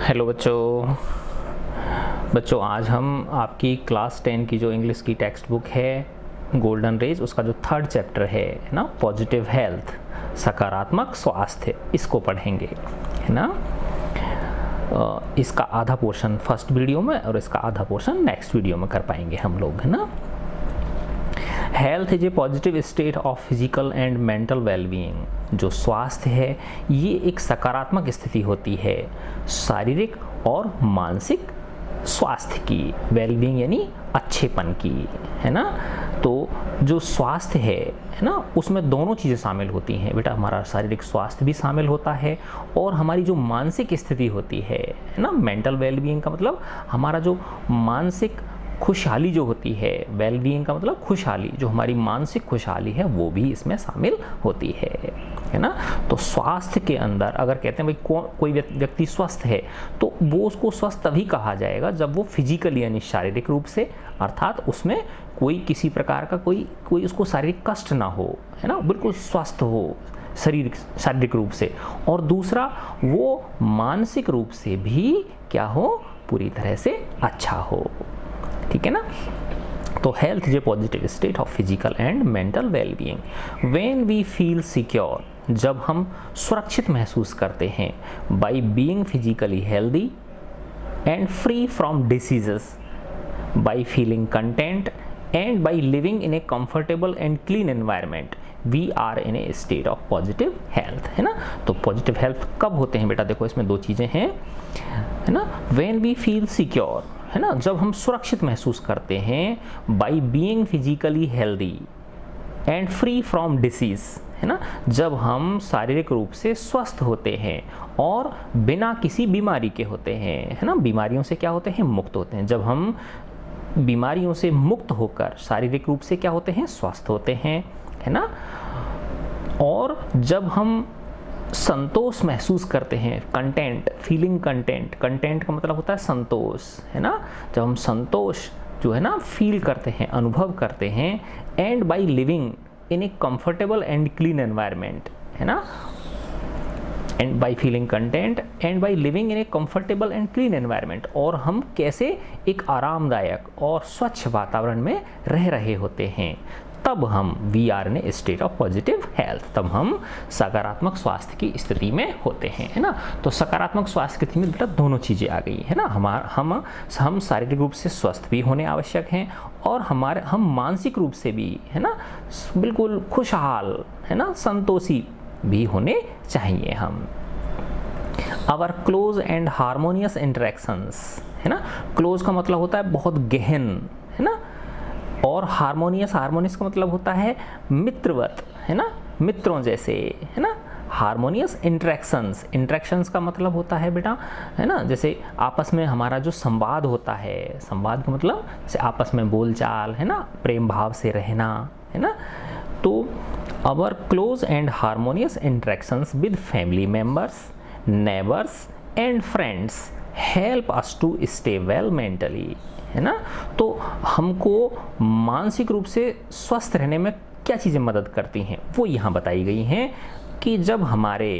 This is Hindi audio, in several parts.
हेलो बच्चों आज हम आपकी क्लास 10 की जो इंग्लिश की टेक्स्ट बुक है गोल्डन रेज, उसका जो थर्ड चैप्टर है ना, पॉजिटिव हेल्थ, सकारात्मक स्वास्थ्य, इसको पढ़ेंगे, है ना। इसका आधा पोर्शन फर्स्ट वीडियो में और इसका आधा पोर्शन नेक्स्ट वीडियो में कर पाएंगे हम लोग, है ना। Health is a positive state of physical and mental wellbeing. जो स्वास्थ्य है ये एक सकारात्मक स्थिति होती है शारीरिक और मानसिक स्वास्थ्य की, वेलबीइंग यानी अच्छेपन की, है ना। तो जो स्वास्थ्य है ना, उसमें दोनों चीज़ें शामिल होती हैं बेटा। हमारा शारीरिक स्वास्थ्य भी शामिल होता है और हमारी जो मानसिक स्थिति होती है ना। मेंटल वेलबीइंग का मतलब हमारा जो मानसिक खुशहाली जो होती है, वेलबीइंग का मतलब खुशहाली, जो हमारी मानसिक खुशहाली है वो भी इसमें शामिल होती है ना। तो स्वास्थ्य के अंदर अगर कहते हैं भाई कोई व्यक्ति स्वस्थ है तो वो उसको स्वस्थ तभी कहा जाएगा जब वो फिजिकली यानी शारीरिक रूप से, अर्थात उसमें कोई किसी प्रकार का कोई उसको शारीरिक कष्ट ना हो, है ना, बिल्कुल स्वस्थ हो शारीरिक रूप से। और दूसरा वो मानसिक रूप से भी क्या हो, पूरी तरह से अच्छा हो, ठीक है ना। तो health is a positive state of physical and mental wellbeing when we feel secure, जब हम सुरक्षित महसूस करते हैं, by being physically healthy and free from diseases, by feeling content and by living in a comfortable and clean environment, we are in a state of positive health, है ना। तो पॉजिटिव हेल्थ कब होते हैं बेटा, देखो इसमें दो चीज़ें हैं, है ना। व्हेन वी फील सिक्योर, है ना, जब हम सुरक्षित महसूस करते हैं, by being physically healthy and free from disease, है ना, जब हम शारीरिक रूप से स्वस्थ होते हैं और बिना किसी बीमारी के होते हैं, है ना, बीमारियों से क्या होते हैं, मुक्त होते हैं। जब हम बीमारियों से मुक्त होकर शारीरिक रूप से क्या होते हैं, स्वस्थ होते हैं, है ना। और जब हम संतोष महसूस करते हैं, कंटेंट, फीलिंग कंटेंट, कंटेंट का मतलब होता है संतोष, है ना। जब हम संतोष जो है ना फील करते हैं, अनुभव करते हैं, and by living in a comfortable and clean environment, है ना, and by feeling content and by living in a comfortable and clean environment, और हम कैसे एक आरामदायक और स्वच्छ वातावरण में रह रहे होते हैं, तब हम we are in a state of positive health, तब हम सकारात्मक स्वास्थ्य की स्थिति में होते हैं, है ना। तो सकारात्मक स्वास्थ्य की स्थिति में बेटा दोनों चीज़ें आ गई, है ना। हम शारीरिक रूप से स्वस्थ भी होने आवश्यक हैं और हम मानसिक रूप से भी, है ना, बिल्कुल खुशहाल, है ना, संतोषी भी होने चाहिए हम। Our close and harmonious interactions, है ना। क्लोज का मतलब होता है बहुत गहन, है ना, और हारमोनियस का मतलब होता है मित्रवत, है ना, मित्रों जैसे, है ना। हारमोनियस इंटरेक्शंस का मतलब होता है बेटा, है ना, जैसे आपस में हमारा जो संवाद होता है, संवाद का मतलब जैसे आपस में बोलचाल, है ना, प्रेम भाव से रहना, है ना। तो our close and harmonious interactions with family members, neighbours and friends help us to stay well mentally, है ना। तो हमको मानसिक रूप से स्वस्थ रहने में क्या चीज़ें मदद करती हैं वो यहाँ बताई गई हैं कि जब हमारे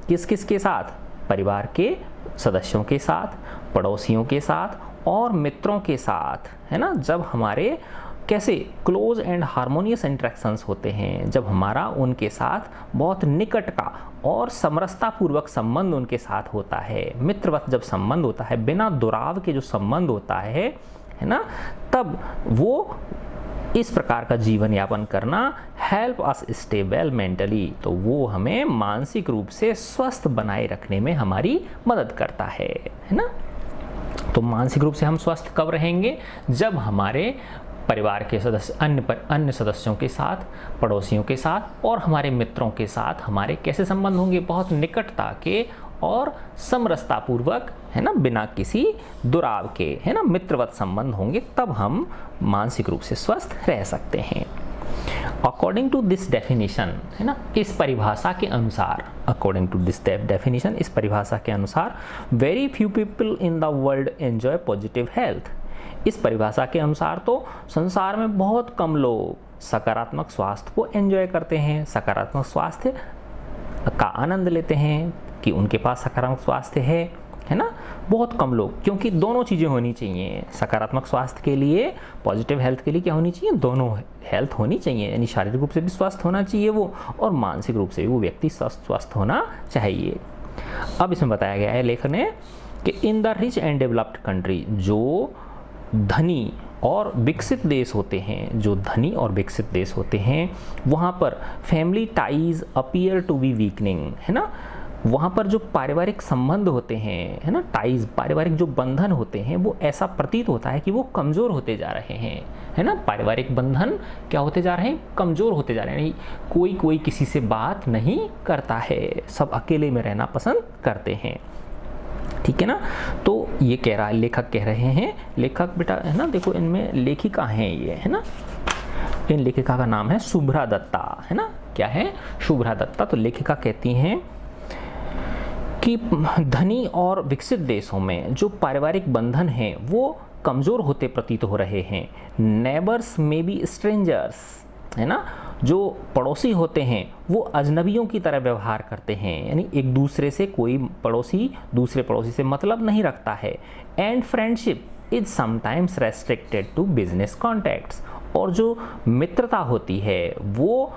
किस किस के साथ, परिवार के सदस्यों के साथ, पड़ोसियों के साथ और मित्रों के साथ, है ना, जब हमारे कैसे क्लोज एंड हारमोनियस इंटरेक्शंस होते हैं, जब हमारा उनके साथ बहुत निकट का और समरसता पूर्वक संबंध उनके साथ होता है, मित्रवत जब संबंध होता है, बिना दुराव के जो संबंध होता है ना, तब वो इस प्रकार का जीवन यापन करना help us stay well mentally, तो वो हमें मानसिक रूप से स्वस्थ बनाए रखने में हमारी मदद करता है ना। तो मानसिक रूप से हम स्वस्थ कब रहेंगे, जब हमारे परिवार के सदस्य अन्य सदस्यों के साथ, पड़ोसियों के साथ और हमारे मित्रों के साथ हमारे कैसे संबंध होंगे, बहुत निकटता के और समरसता पूर्वक, है ना, बिना किसी दुराव के, है ना, मित्रवत संबंध होंगे, तब हम मानसिक रूप से स्वस्थ रह सकते हैं। अकॉर्डिंग टू दिस डेफिनेशन, है ना, इस परिभाषा के अनुसार, अकॉर्डिंग टू दिस डेफिनेशन, इस परिभाषा के अनुसार, very few people in the world enjoy positive health. इस परिभाषा के अनुसार तो संसार में बहुत कम लोग सकारात्मक स्वास्थ्य को एंजॉय करते हैं, सकारात्मक स्वास्थ्य का आनंद लेते हैं कि उनके पास सकारात्मक स्वास्थ्य है ना, बहुत कम लोग, क्योंकि दोनों चीज़ें होनी चाहिए सकारात्मक स्वास्थ्य के लिए, पॉजिटिव हेल्थ के लिए क्या होनी चाहिए, दोनों हेल्थ होनी चाहिए, यानी शारीरिक रूप से भी स्वस्थ होना चाहिए वो, और मानसिक रूप से भी वो व्यक्ति स्वस्थ होना चाहिए। अब इसमें बताया गया है लेखक ने कि in the rich and developed country, जो धनी और विकसित देश होते हैं, जो धनी और विकसित देश होते हैं, वहाँ पर family ties appear to be weakening, है ना, वहाँ पर जो पारिवारिक संबंध होते हैं, है ना, टाइज, पारिवारिक जो बंधन होते हैं, वो ऐसा प्रतीत होता है कि वो कमज़ोर होते जा रहे हैं, है ना, पारिवारिक बंधन क्या होते जा रहे हैं, कमज़ोर होते जा रहे हैं, कोई किसी से बात नहीं करता है, सब अकेले में रहना पसंद करते हैं, ठीक है ना। तो ये कह रहा है, लेखक कह रहे हैं, लेखक बेटा है ना, देखो इनमें लेखिका हैं ये, है ना, इन लेखिका का नाम है शुभ्रा दत्ता, है ना, क्या है, शुभ्रा दत्ता। तो लेखिका कहती हैं कि धनी और विकसित देशों में जो पारिवारिक बंधन हैं वो कमज़ोर होते प्रतीत हो रहे हैं। नेबर्स में बी स्ट्रेंजर्स, है ना, जो पड़ोसी होते हैं वो अजनबियों की तरह व्यवहार करते हैं, यानी एक दूसरे से कोई पड़ोसी दूसरे पड़ोसी से मतलब नहीं रखता है। And friendship is sometimes restricted to business contacts, और जो मित्रता होती है वो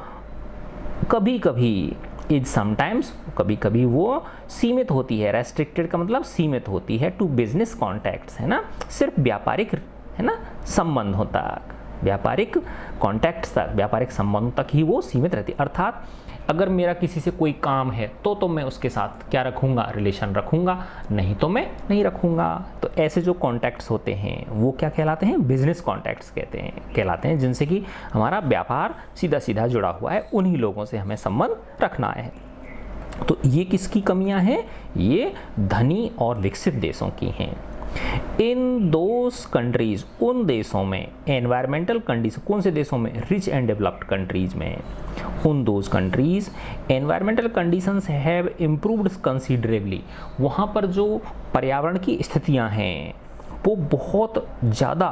कभी कभी, इज समटाइम्स, कभी कभी वो सीमित होती है, रेस्ट्रिक्टेड का मतलब सीमित होती है, टू बिजनेस कॉन्टैक्ट्स, है ना, सिर्फ व्यापारिक, है ना, संबंधों तक, व्यापारिक कॉन्टैक्ट्स तक, व्यापारिक संबंधों तक ही वो सीमित रहती है। अर्थात अगर मेरा किसी से कोई काम है तो मैं उसके साथ क्या रखूँगा, रिलेशन रखूँगा, नहीं तो मैं नहीं रखूँगा। तो ऐसे जो कॉन्टैक्ट्स होते हैं वो क्या कहलाते हैं, बिजनेस कॉन्टैक्ट्स कहलाते हैं, जिनसे कि हमारा व्यापार सीधा सीधा जुड़ा हुआ है, उन्हीं लोगों से हमें संबंध रखना है। तो ये किसकी कमियां हैं, ये धनी और विकसित देशों की हैं। इन दोज कंट्रीज, उन देशों में, एनवायरमेंटल कंडीशन, कौन से देशों में, रिच एंड डेवलप्ड कंट्रीज में, उन those countries environmental conditions have improved considerably, वहाँ पर जो पर्यावरण की स्थितियाँ हैं वो बहुत ज़्यादा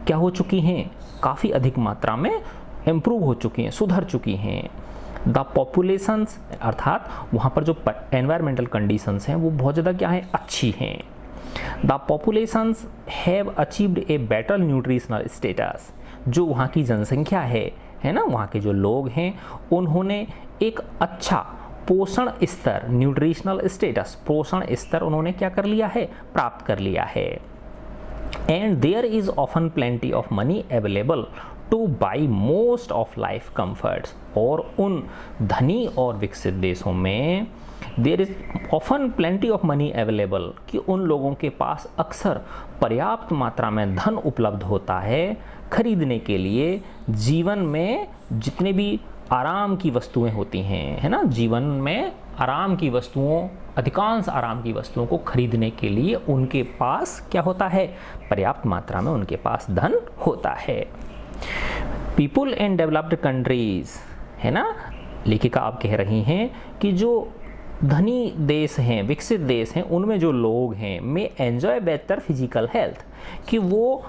क्या हो चुकी हैं, काफ़ी अधिक मात्रा में इम्प्रूव हो चुकी हैं, सुधर चुकी हैं। द पॉपुलेशंस, अर्थात वहाँ पर जो एनवायरमेंटल कंडीशंस हैं वो बहुत ज़्यादा क्या है, अच्छी हैं। The populations have achieved a better nutritional status, जो वहाँ की जनसंख्या है ना, वहाँ के जो लोग हैं उन्होंने एक अच्छा पोषण स्तर, न्यूट्रिशनल स्टेटस, पोषण स्तर उन्होंने क्या कर लिया है, प्राप्त कर लिया है। And there is often plenty of money available to buy most of life comforts, और उन धनी और विकसित देशों में there is often plenty of money available, कि उन लोगों के पास अक्सर पर्याप्त मात्रा में धन उपलब्ध होता है खरीदने के लिए जीवन में जितने भी आराम की वस्तुएं होती हैं, है ना, जीवन में आराम की वस्तुओं, अधिकांश आराम की वस्तुओं को खरीदने के लिए उनके पास क्या होता है, पर्याप्त मात्रा में उनके पास धन होता है। पीपुल इन डेवलप्ड कंट्रीज, है ना, लेखिका आप कह रही हैं कि जो धनी देश हैं, विकसित देश हैं, उनमें जो लोग हैं में एंजॉय बेहतर फिजिकल हेल्थ, कि वो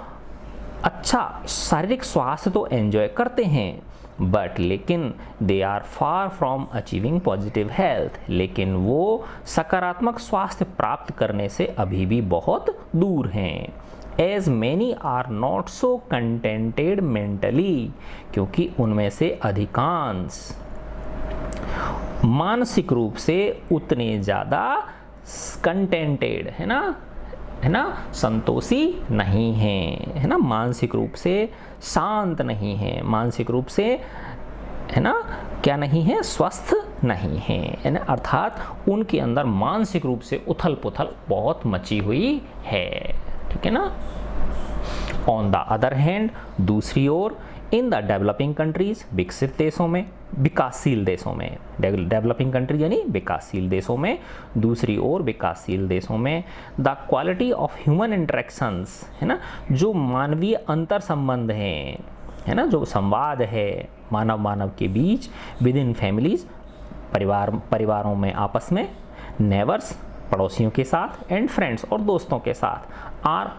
अच्छा शारीरिक स्वास्थ्य तो एंजॉय करते हैं, बट लेकिन they are far from achieving positive health, लेकिन वो सकारात्मक स्वास्थ्य प्राप्त करने से अभी भी बहुत दूर हैं। As many are not so contented mentally, क्योंकि उनमें से अधिकांश मानसिक रूप से उतने ज़्यादा कंटेंटेड, है ना, संतोषी नहीं हैं, है ना, मानसिक रूप से शांत नहीं हैं, मानसिक रूप से, है ना, क्या नहीं है, स्वस्थ नहीं है ना, अर्थात उनके अंदर मानसिक रूप से उथल पुथल बहुत मची हुई है, ठीक है ना। ऑन द अदर हैंड, दूसरी ओर, इन द डेवलपिंग कंट्रीज, विकसित देशों में, विकासशील देशों में, डेवलपिंग कंट्री यानी विकासशील देशों में, दूसरी ओर विकासशील देशों में, the quality of human interactions, है ना, जो मानवीय अंतर संबंध हैं, है ना, जो संवाद है मानव मानव के बीच, विद इन फैमिलीज, परिवारों में आपस में, नेबर्स, पड़ोसियों के साथ, एंड फ्रेंड्स, और दोस्तों के साथ, आर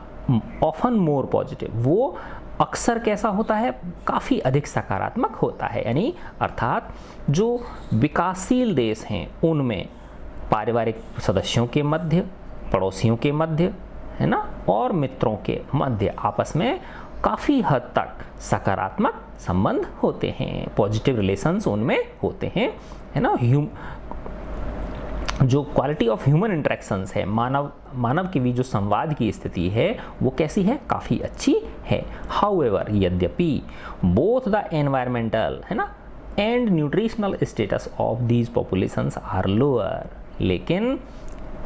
ऑफन मोर पॉजिटिव, वो अक्सर कैसा होता है, काफ़ी अधिक सकारात्मक होता है, यानी अर्थात जो विकासशील देश हैं उनमें पारिवारिक सदस्यों के मध्य, पड़ोसियों के मध्य, है ना, और मित्रों के मध्य आपस में काफ़ी हद तक सकारात्मक संबंध होते हैं, पॉजिटिव रिलेशंस उनमें होते हैं, है ना। जो क्वालिटी ऑफ ह्यूमन इंटरेक्शंस है, मानव के बीच जो संवाद की स्थिति है वो कैसी है, काफ़ी अच्छी है। हाउएवर, यद्यपि बोथ द एनवायरमेंटल, है ना, and nutritional status of these populations are lower, लेकिन,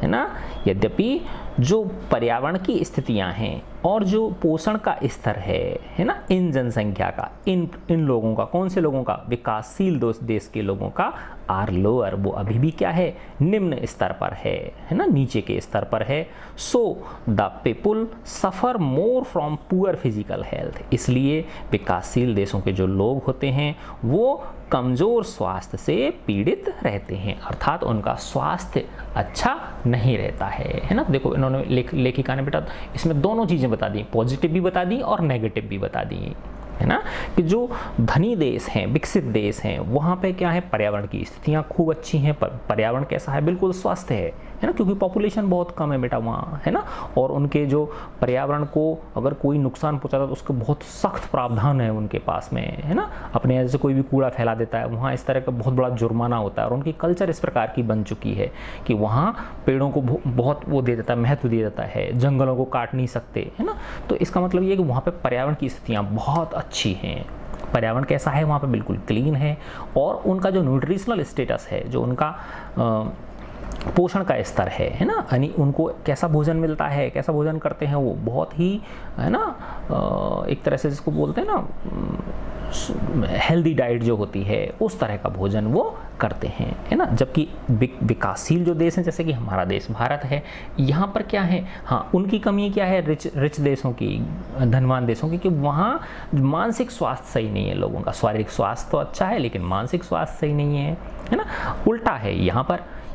है ना, यद्यपि जो पर्यावरण की स्थितियां हैं और जो पोषण का स्तर है ना, इन जनसंख्या का, इन लोगों का, कौन से लोगों का, विकासशील देश के लोगों का, आर लोअर, वो अभी भी क्या है, निम्न स्तर पर है ना, नीचे के स्तर पर है। So the people suffer more from poor physical health, इसलिए विकासशील देशों के जो लोग होते हैं वो कमज़ोर स्वास्थ्य से पीड़ित रहते हैं, अर्थात उनका स्वास्थ्य अच्छा नहीं रहता है ना। देखो इन्होंने लेखिका ने बेटा इसमें दोनों चीज़ें बता दी, पॉजिटिव भी बता दी और नेगेटिव भी बता दी, है ना, कि जो धनी देश हैं, विकसित देश हैं, वहाँ पे क्या है, पर्यावरण की स्थितियाँ खूब अच्छी हैं, पर्यावरण कैसा है, बिल्कुल स्वस्थ है ना, क्योंकि पॉपुलेशन बहुत कम है बेटा वहाँ, है ना, और उनके जो पर्यावरण को अगर कोई नुकसान पहुँचाता है तो उसके बहुत सख्त प्रावधान है उनके पास में, है ना। अपने यहाँ से कोई भी कूड़ा फैला देता है वहाँ इस तरह का बहुत बड़ा जुर्माना होता है, और उनकी कल्चर इस प्रकार की बन चुकी है कि वहाँ पेड़ों को बहुत वो दे देता है, महत्व दिया जाता है, जंगलों को काट नहीं सकते, है ना। तो इसका मतलब ये है कि वहाँ पर पर्यावरण की स्थितियाँ बहुत अच्छी हैं, पर्यावरण कैसा है वहाँ पे, बिल्कुल क्लीन है, और उनका जो न्यूट्रिशनल स्टेटस है, जो उनका पोषण का स्तर है ना, यानी उनको कैसा भोजन मिलता है, कैसा भोजन करते हैं वो, बहुत ही, है ना, एक तरह से जिसको बोलते हैं ना हेल्दी डाइट जो होती है उस तरह का भोजन वो करते हैं, है ना। जबकि विकासशील जो देश हैं, जैसे कि हमारा देश भारत है, यहाँ पर क्या है, हाँ, उनकी कमी क्या है, रिच देशों की, धनवान देशों की, कि वहाँ मानसिक स्वास्थ्य सही नहीं है लोगों का, शारीरिक स्वास्थ्य तो अच्छा है लेकिन मानसिक स्वास्थ्य सही नहीं है ना। उल्टा है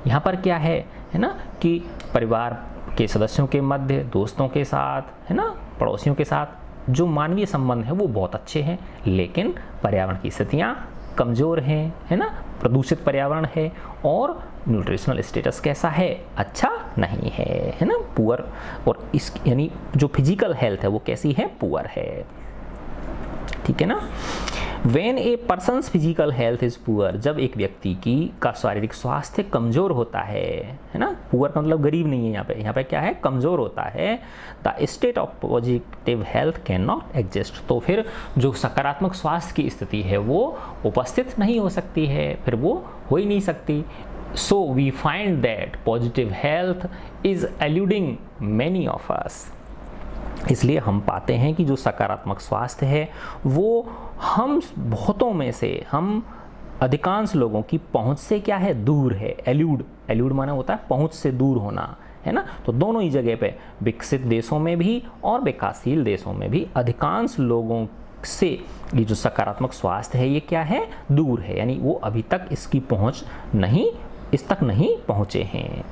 यहाँ पर क्या है ना, कि परिवार के सदस्यों के मध्य, दोस्तों के साथ, है ना, पड़ोसियों के साथ जो मानवीय संबंध है वो बहुत अच्छे हैं, लेकिन पर्यावरण की स्थितियाँ कमज़ोर हैं, है ना, प्रदूषित पर्यावरण है, और न्यूट्रिशनल स्टेटस कैसा है, अच्छा नहीं है ना, पुअर, और इस यानी जो फिजिकल हेल्थ है वो कैसी है, पुअर है, ठीक है ना। When a person's physical health is poor, जब एक व्यक्ति का शारीरिक स्वास्थ्य कमज़ोर होता है ना, पुअर का मतलब गरीब नहीं है, यहाँ पे क्या है, कमज़ोर होता है, the state of positive health can not exist, तो फिर जो सकारात्मक स्वास्थ्य की स्थिति है वो उपस्थित नहीं हो सकती है, फिर वो हो ही नहीं सकती। So we find that positive health is eluding many of us, इसलिए हम पाते हैं कि जो सकारात्मक स्वास्थ्य है वो हम बहुतों में से, हम अधिकांश लोगों की पहुंच से क्या है, दूर है। एल्यूड माना होता है पहुंच से दूर होना, है ना। तो दोनों ही जगह पे, विकसित देशों में भी और विकासशील देशों में भी, अधिकांश लोगों से ये जो सकारात्मक स्वास्थ्य है ये क्या है, दूर है, यानी वो अभी तक इसकी पहुंच नहीं, इस तक नहीं पहुंचे हैं।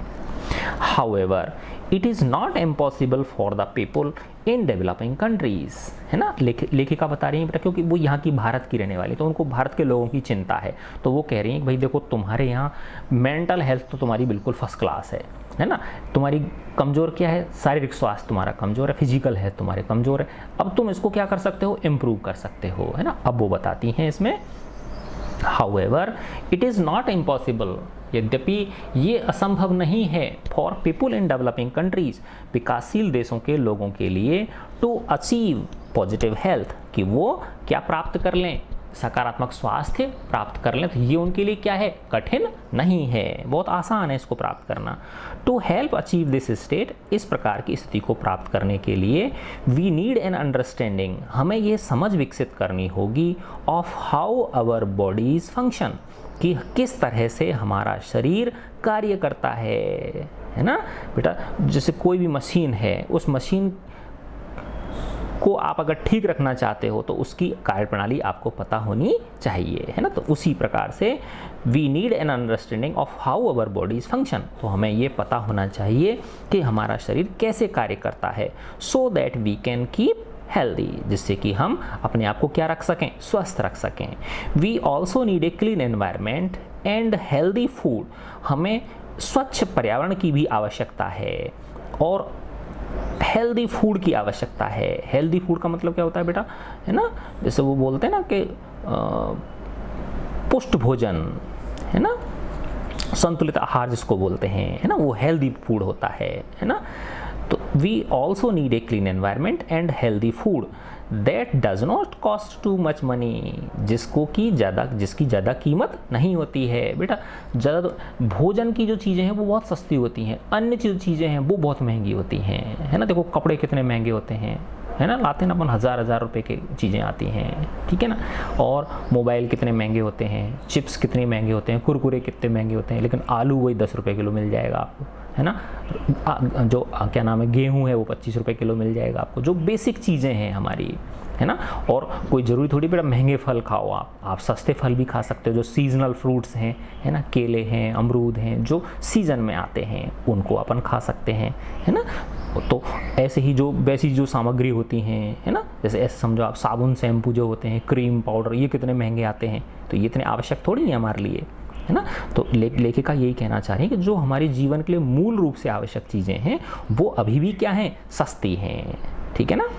However, it is not impossible for the people in developing countries, है ना। लेखिका बता रही है बेटा, क्योंकि वो यहाँ की भारत की रहने वाली, तो उनको भारत के लोगों की चिंता है, तो वो कह रही हैं कि भाई देखो, तुम्हारे यहाँ मेंटल हेल्थ तो तुम्हारी बिल्कुल फर्स्ट क्लास है ना, तुम्हारी कमज़ोर क्या है, शारीरिक स्वास्थ्य तुम्हारा कमज़ोर है, फिजिकल हेल्थ तुम्हारे कमज़ोर है, अब तुम इसको क्या कर सकते हो, इम्प्रूव कर सकते हो, है ना। अब वो बताती हैं इसमें, However, it is not impossible, यद्यपि ये असंभव नहीं है, for people in developing countries, विकासशील देशों के लोगों के लिए, टू अचीव पॉजिटिव हेल्थ, कि वो क्या प्राप्त कर लें, सकारात्मक स्वास्थ्य प्राप्त कर लें, तो ये उनके लिए क्या है, कठिन नहीं है, बहुत आसान है इसको प्राप्त करना। To help achieve this state, इस प्रकार की स्थिति को प्राप्त करने के लिए, वी नीड एन अंडरस्टैंडिंग, हमें ये समझ विकसित करनी होगी, of how our bodies function, कि किस तरह से हमारा शरीर कार्य करता है ना बेटा। जैसे कोई भी मशीन है, उस मशीन को आप अगर ठीक रखना चाहते हो तो उसकी कार्यप्रणाली आपको पता होनी चाहिए, है ना। तो उसी प्रकार से we need an understanding of how our bodies function, तो हमें ये पता होना चाहिए कि हमारा शरीर कैसे कार्य करता है, so that we can keep healthy, जिससे कि हम अपने आप को क्या रख सकें, स्वस्थ रख सकें। We also need a clean environment and healthy food, हमें स्वच्छ पर्यावरण की भी आवश्यकता है और हेल्दी फूड की आवश्यकता है। हेल्दी फूड का मतलब क्या होता है बेटा, है ना, जैसे वो बोलते हैं ना कि पुष्ट भोजन, है ना, संतुलित आहार जिसको बोलते हैं, है ना, वो हेल्दी फूड होता है ना। तो we also need a clean environment and healthy food that does not cost too much money, जिसकी ज़्यादा कीमत नहीं होती है बेटा। ज़्यादा भोजन की जो चीज़ें हैं वो बहुत सस्ती होती हैं, अन्य जो चीज़ें हैं वो बहुत महंगी होती हैं, है ना। देखो कपड़े कितने महंगे होते हैं, है ना, लाते ना अपन हज़ार रुपए की चीज़ें आती हैं, ठीक है ना। और मोबाइल कितने महंगे होते हैं, चिप्स कितने महंगे होते हैं, कुरकुरे कितने महंगे होते हैं, लेकिन आलू वही 10 रुपये किलो मिल जाएगा आपको, है ना। जो क्या नाम है, गेहूं है वो 25 रुपये किलो मिल जाएगा आपको, जो बेसिक चीज़ें हैं हमारी, है ना। और कोई ज़रूरी थोड़ी बेटा महंगे फल खाओ आप सस्ते फल भी खा सकते हो, जो सीजनल फ्रूट्स हैं, है ना, केले हैं, अमरूद हैं, जो सीज़न में आते हैं उनको अपन खा सकते हैं, है ना। तो ऐसे ही वैसी जो सामग्री होती हैं, है ना, जैसे ऐसे समझो आप साबुन शैम्पू जो होते हैं, क्रीम पाउडर, ये कितने महंगे आते हैं, तो ये इतने आवश्यक थोड़ी है हमारे लिए, है ना। तो लेखिका यही कहना चाह रही है कि जो हमारे जीवन के लिए मूल रूप से आवश्यक चीज़ें हैं वो अभी भी क्या हैं, सस्ती हैं, ठीक है ना।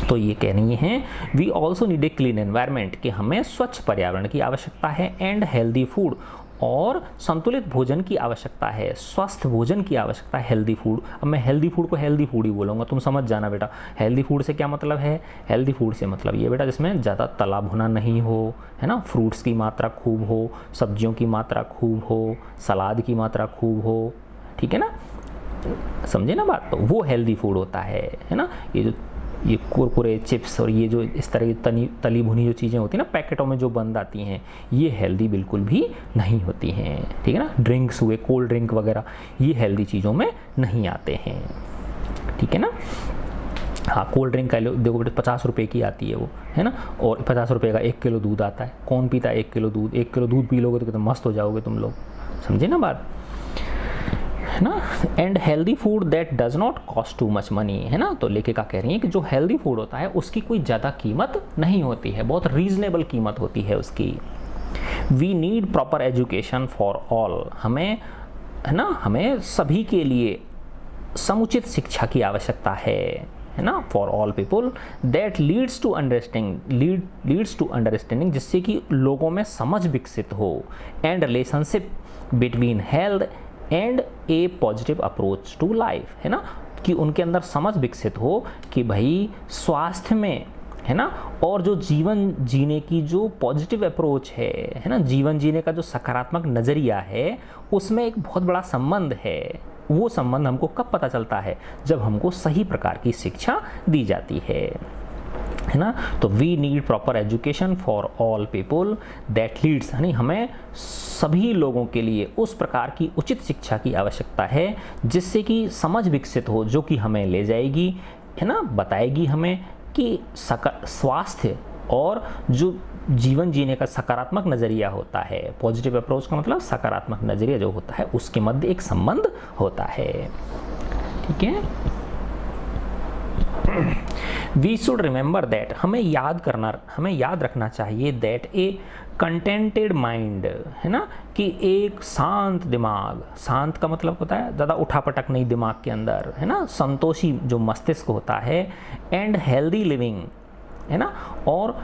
तो ये कह रही हैं we also need a clean environment, कि हमें स्वच्छ पर्यावरण की आवश्यकता है, एंड हेल्दी फूड, और संतुलित भोजन की आवश्यकता है, स्वस्थ भोजन की आवश्यकता है, हेल्दी फूड। अब मैं हेल्दी फूड को हेल्दी फूड ही बोलूँगा, तुम समझ जाना बेटा। हेल्दी फूड से क्या मतलब है, हेल्दी फूड से मतलब ये बेटा जिसमें ज़्यादा तला भुना नहीं हो, है ना, फ्रूट्स की मात्रा खूब हो, सब्जियों की मात्रा खूब हो, सलाद की मात्रा खूब हो, ठीक है ना, समझे ना बात। तो वो हेल्दी फूड होता है ना। ये कुरकुरे, चिप्स और ये जो इस तरह की तली भुनी जो चीज़ें होती हैं ना पैकेटों में जो बंद आती हैं, ये हेल्दी बिल्कुल भी नहीं होती हैं, ठीक है ना। ड्रिंक्स हुए, कोल्ड ड्रिंक वगैरह, ये हेल्दी चीज़ों में नहीं आते हैं, ठीक है ना। हाँ, कोल्ड ड्रिंक का देखो बेटे 50 रुपये की आती है वो, है ना, और 50 रुपये का 1 किलो दूध आता है। कौन पीता है 1 किलो दूध? 1 किलो दूध पी लोगे तो कितना मस्त हो जाओगे तुम लोग, समझे ना बात, है ना। And healthy food that does not cost too much money, है ना। तो लेखिका कह रही है कि जो हेल्दी फूड होता है उसकी कोई ज़्यादा कीमत नहीं होती है, बहुत रीजनेबल कीमत होती है उसकी। We need proper education for all, हमें, है ना, हमें सभी के लिए समुचित शिक्षा की आवश्यकता है ना, for all people, that leads to understanding, जिससे कि लोगों में समझ विकसित हो, and relationship between health and a positive approach to life, है ना, कि उनके अंदर समझ विकसित हो कि भाई स्वास्थ्य में, है ना, और जो जीवन जीने की जो पॉजिटिव अप्रोच है ना, जीवन जीने का जो सकारात्मक नज़रिया है, उसमें एक बहुत बड़ा संबंध है। वो संबंध हमको कब पता चलता है? जब हमको सही प्रकार की शिक्षा दी जाती है ना। तो we need proper education for all people that leads, यानी हमें सभी लोगों के लिए उस प्रकार की उचित शिक्षा की आवश्यकता है जिससे कि समझ विकसित हो, जो कि हमें ले जाएगी, है ना, बताएगी हमें कि स्वास्थ्य और जो जीवन जीने का सकारात्मक नज़रिया होता है, पॉजिटिव अप्रोच का मतलब सकारात्मक नज़रिया जो होता है, उसके मध्य एक संबंध होता है, ठीक है। वी शुड रिमेंबर दैट, हमें याद रखना चाहिए, दैट ए कंटेंटेड माइंड, है ना, कि एक शांत दिमाग, शांत का मतलब होता है ज़्यादा उठापटक नहीं दिमाग के अंदर, है ना, संतोषी जो मस्तिष्क होता है, एंड हेल्दी लिविंग, है ना, और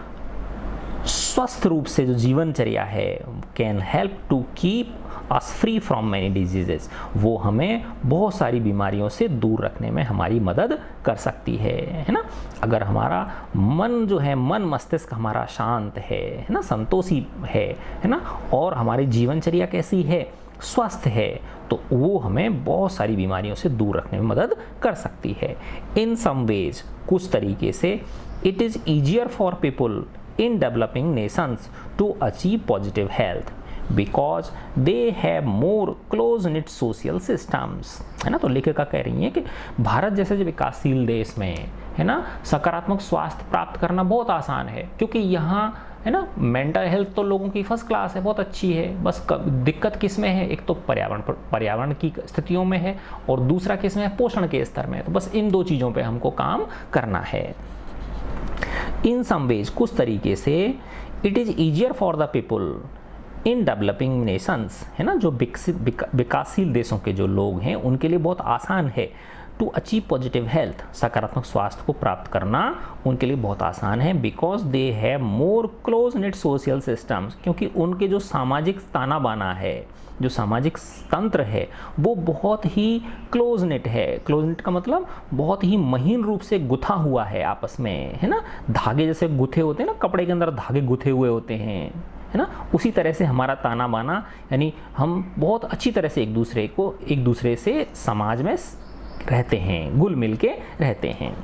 स्वस्थ रूप से जो जीवनचर्या है, can help to keep us free from many diseases, वो हमें बहुत सारी बीमारियों से दूर रखने में हमारी मदद कर सकती है ना। अगर हमारा मन जो है, मन मस्तिष्क हमारा शांत है ना, संतोषी है ना, और हमारी जीवनचर्या कैसी है, स्वस्थ है, तो वो हमें बहुत सारी बीमारियों से दूर रखने में मदद कर सकती है। इन सम वेज, कुछ तरीके से, it is easier for people in developing nations to achieve positive health because they have more close-knit social systems, है ना। तो लेखिका कह रही हैं कि भारत जैसे जो विकासशील देश में, है ना, सकारात्मक स्वास्थ्य प्राप्त करना बहुत आसान है, क्योंकि यहाँ, है ना, मेंटल हेल्थ तो लोगों की फर्स्ट क्लास है, बहुत अच्छी है। बस दिक्कत किस में है? एक तो पर्यावरण की स्थितियों में है, और दूसरा किस में है? पोषण के स्तर में। तो बस इन दो चीज़ों पे हमको काम करना है। इन सम वेज, कुछ तरीके से, it is easier for the people in developing Nations, है ना, जो विकासशील देशों के जो लोग हैं उनके लिए बहुत आसान है टू अचीव पॉजिटिव हेल्थ, सकारात्मक स्वास्थ्य को प्राप्त करना उनके लिए बहुत आसान है, because they have more close net social systems, क्योंकि उनके जो सामाजिक ताना बाना है, जो सामाजिक तंत्र है वो बहुत ही क्लोज नेट है। क्लोज नेट का मतलब बहुत ही महीन रूप से गुथा हुआ है आपस में, है ना, धागे जैसे गुथे होते हैं ना, कपड़े के अंदर धागे गुथे हुए होते हैं, है ना, उसी तरह से हमारा ताना बाना, यानी हम बहुत अच्छी तरह से एक दूसरे से समाज में रहते हैं, घुल मिल के रहते हैं।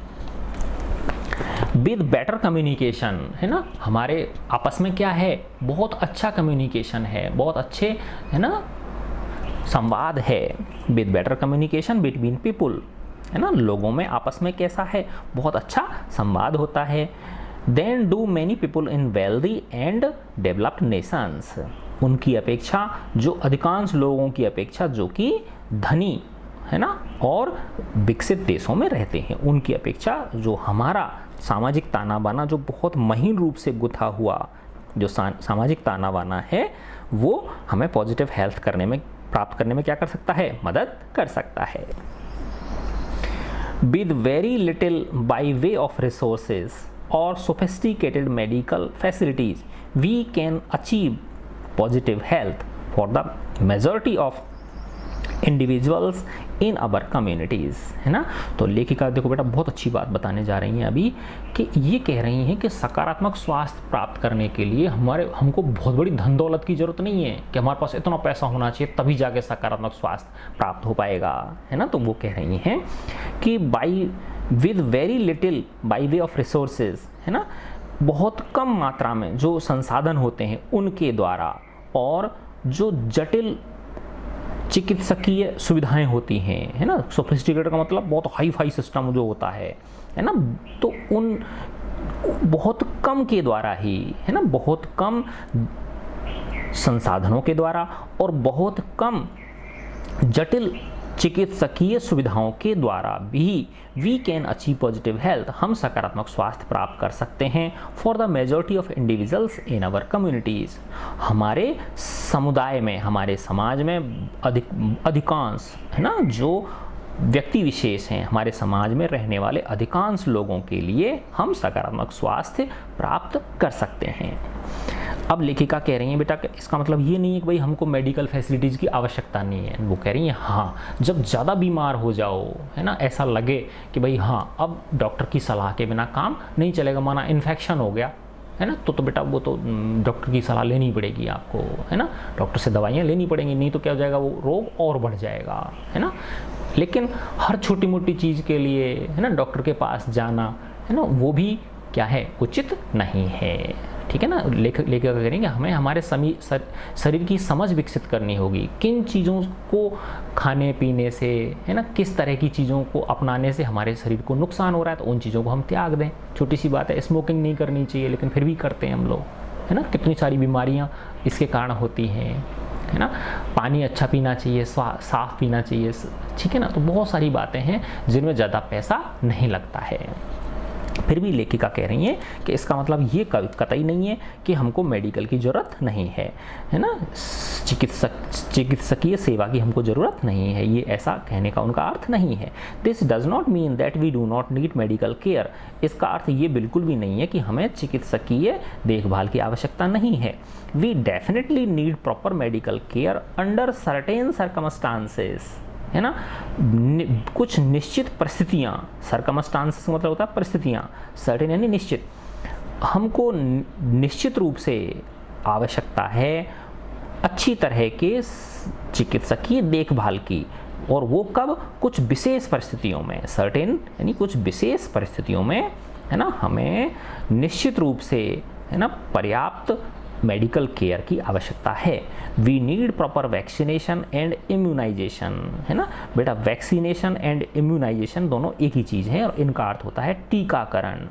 विद बेटर कम्युनिकेशन, है ना, हमारे आपस में क्या है, बहुत अच्छा कम्युनिकेशन है, बहुत अच्छे, है ना, संवाद है। With better communication between people, है ना, लोगों में आपस में कैसा है, बहुत अच्छा संवाद होता है। Then do many people in wealthy and developed nations, उनकी अपेक्षा, जो अधिकांश लोगों की अपेक्षा जो कि धनी, है ना, और विकसित देशों में रहते हैं, उनकी अपेक्षा जो हमारा सामाजिक ताना बाना जो बहुत महीन रूप से गुथा हुआ जो सामाजिक ताना बाना है, वो हमें पॉजिटिव हेल्थ प्राप्त करने में क्या कर सकता है, मदद कर सकता है। With very little by way of resources और sophisticated medical facilities we can achieve positive health for the majority of individuals in our communities, है ना। तो लेखिका देखो बेटा बहुत अच्छी बात बताने जा रही हैं अभी, कि ये कह रही हैं कि सकारात्मक स्वास्थ्य प्राप्त करने के लिए हमको बहुत बड़ी धन दौलत की ज़रूरत नहीं है कि हमारे पास इतना पैसा होना चाहिए तभी जाके सकारात्मक स्वास्थ्य प्राप्त हो पाएगा, है ना। तो वो कह रही हैं कि with very little by way of resources, है ना, बहुत कम मात्रा में जो संसाधन होते हैं उनके द्वारा, और जो जटिल चिकित्सकीय सुविधाएं होती हैं, है ना, सोफिस्टिकेटेड का मतलब बहुत हाई फाई सिस्टम जो होता है ना, तो उन बहुत कम के द्वारा ही, है ना, बहुत कम संसाधनों के द्वारा और बहुत कम जटिल चिकित्सकीय सुविधाओं के द्वारा भी we can achieve positive health, हम सकारात्मक स्वास्थ्य प्राप्त कर सकते हैं for the majority of individuals in our communities, हमारे समुदाय में, हमारे समाज में अधिकांश, है ना, जो व्यक्ति विशेष हैं, हमारे समाज में रहने वाले अधिकांश लोगों के लिए हम सकारात्मक स्वास्थ्य प्राप्त कर सकते हैं। अब लेखिका कह रही हैं बेटा कि इसका मतलब ये नहीं है कि भाई हमको मेडिकल फैसिलिटीज़ की आवश्यकता नहीं है। वो कह रही हैं हाँ, जब ज़्यादा बीमार हो जाओ, है ना, ऐसा लगे कि भाई हाँ अब डॉक्टर की सलाह के बिना काम नहीं चलेगा, माना इन्फेक्शन हो गया, है ना, तो बेटा वो तो डॉक्टर की सलाह लेनी पड़ेगी आपको, है ना, डॉक्टर से दवाइयाँ लेनी पड़ेंगी, नहीं तो क्या हो जाएगा, वो रोग और बढ़ जाएगा, है ना। लेकिन हर छोटी मोटी चीज़ के लिए, है ना, डॉक्टर के पास जाना, है ना, वो भी क्या है, उचित नहीं है, ठीक है ना। लेखक करेंगे हमें हमारे शरीर की समझ विकसित करनी होगी, किन चीज़ों को खाने पीने से, है ना, किस तरह की चीज़ों को अपनाने से हमारे शरीर को नुकसान हो रहा है, तो उन चीज़ों को हम त्याग दें। छोटी सी बात है, स्मोकिंग नहीं करनी चाहिए लेकिन फिर भी करते हैं हम लोग, है ना, कितनी सारी बीमारियां इसके कारण होती हैं, है ना। पानी अच्छा पीना चाहिए, साफ पीना चाहिए, ठीक है ना। तो बहुत सारी बातें हैं जिनमें ज़्यादा पैसा नहीं लगता है। फिर भी लेखिका कह रही हैं कि इसका मतलब ये कतई नहीं है कि हमको मेडिकल की ज़रूरत नहीं है, है ना, चिकित्सकीय सेवा की हमको ज़रूरत नहीं है, ये ऐसा कहने का उनका अर्थ नहीं है। This does not mean that we do not need medical care, इसका अर्थ ये बिल्कुल भी नहीं है कि हमें चिकित्सकीय देखभाल की आवश्यकता नहीं है। We definitely need proper medical care under certain circumstances, है ना, कुछ निश्चित परिस्थितियाँ, सर्कमस्टांसेस मतलब होता है परिस्थितियाँ, सर्टेन यानी निश्चित, हमको निश्चित रूप से आवश्यकता है अच्छी तरह के चिकित्सकीय देखभाल की, और वो कब, कुछ विशेष परिस्थितियों में, सर्टेन यानी कुछ विशेष परिस्थितियों में, है ना, हमें निश्चित रूप से, है ना, पर्याप्त मेडिकल केयर की आवश्यकता है। We need proper vaccination and immunisation, है ना बेटा, वैक्सीनेशन एंड इम्यूनाइजेशन दोनों एक ही चीज़ है और इनका अर्थ होता है टीकाकरण,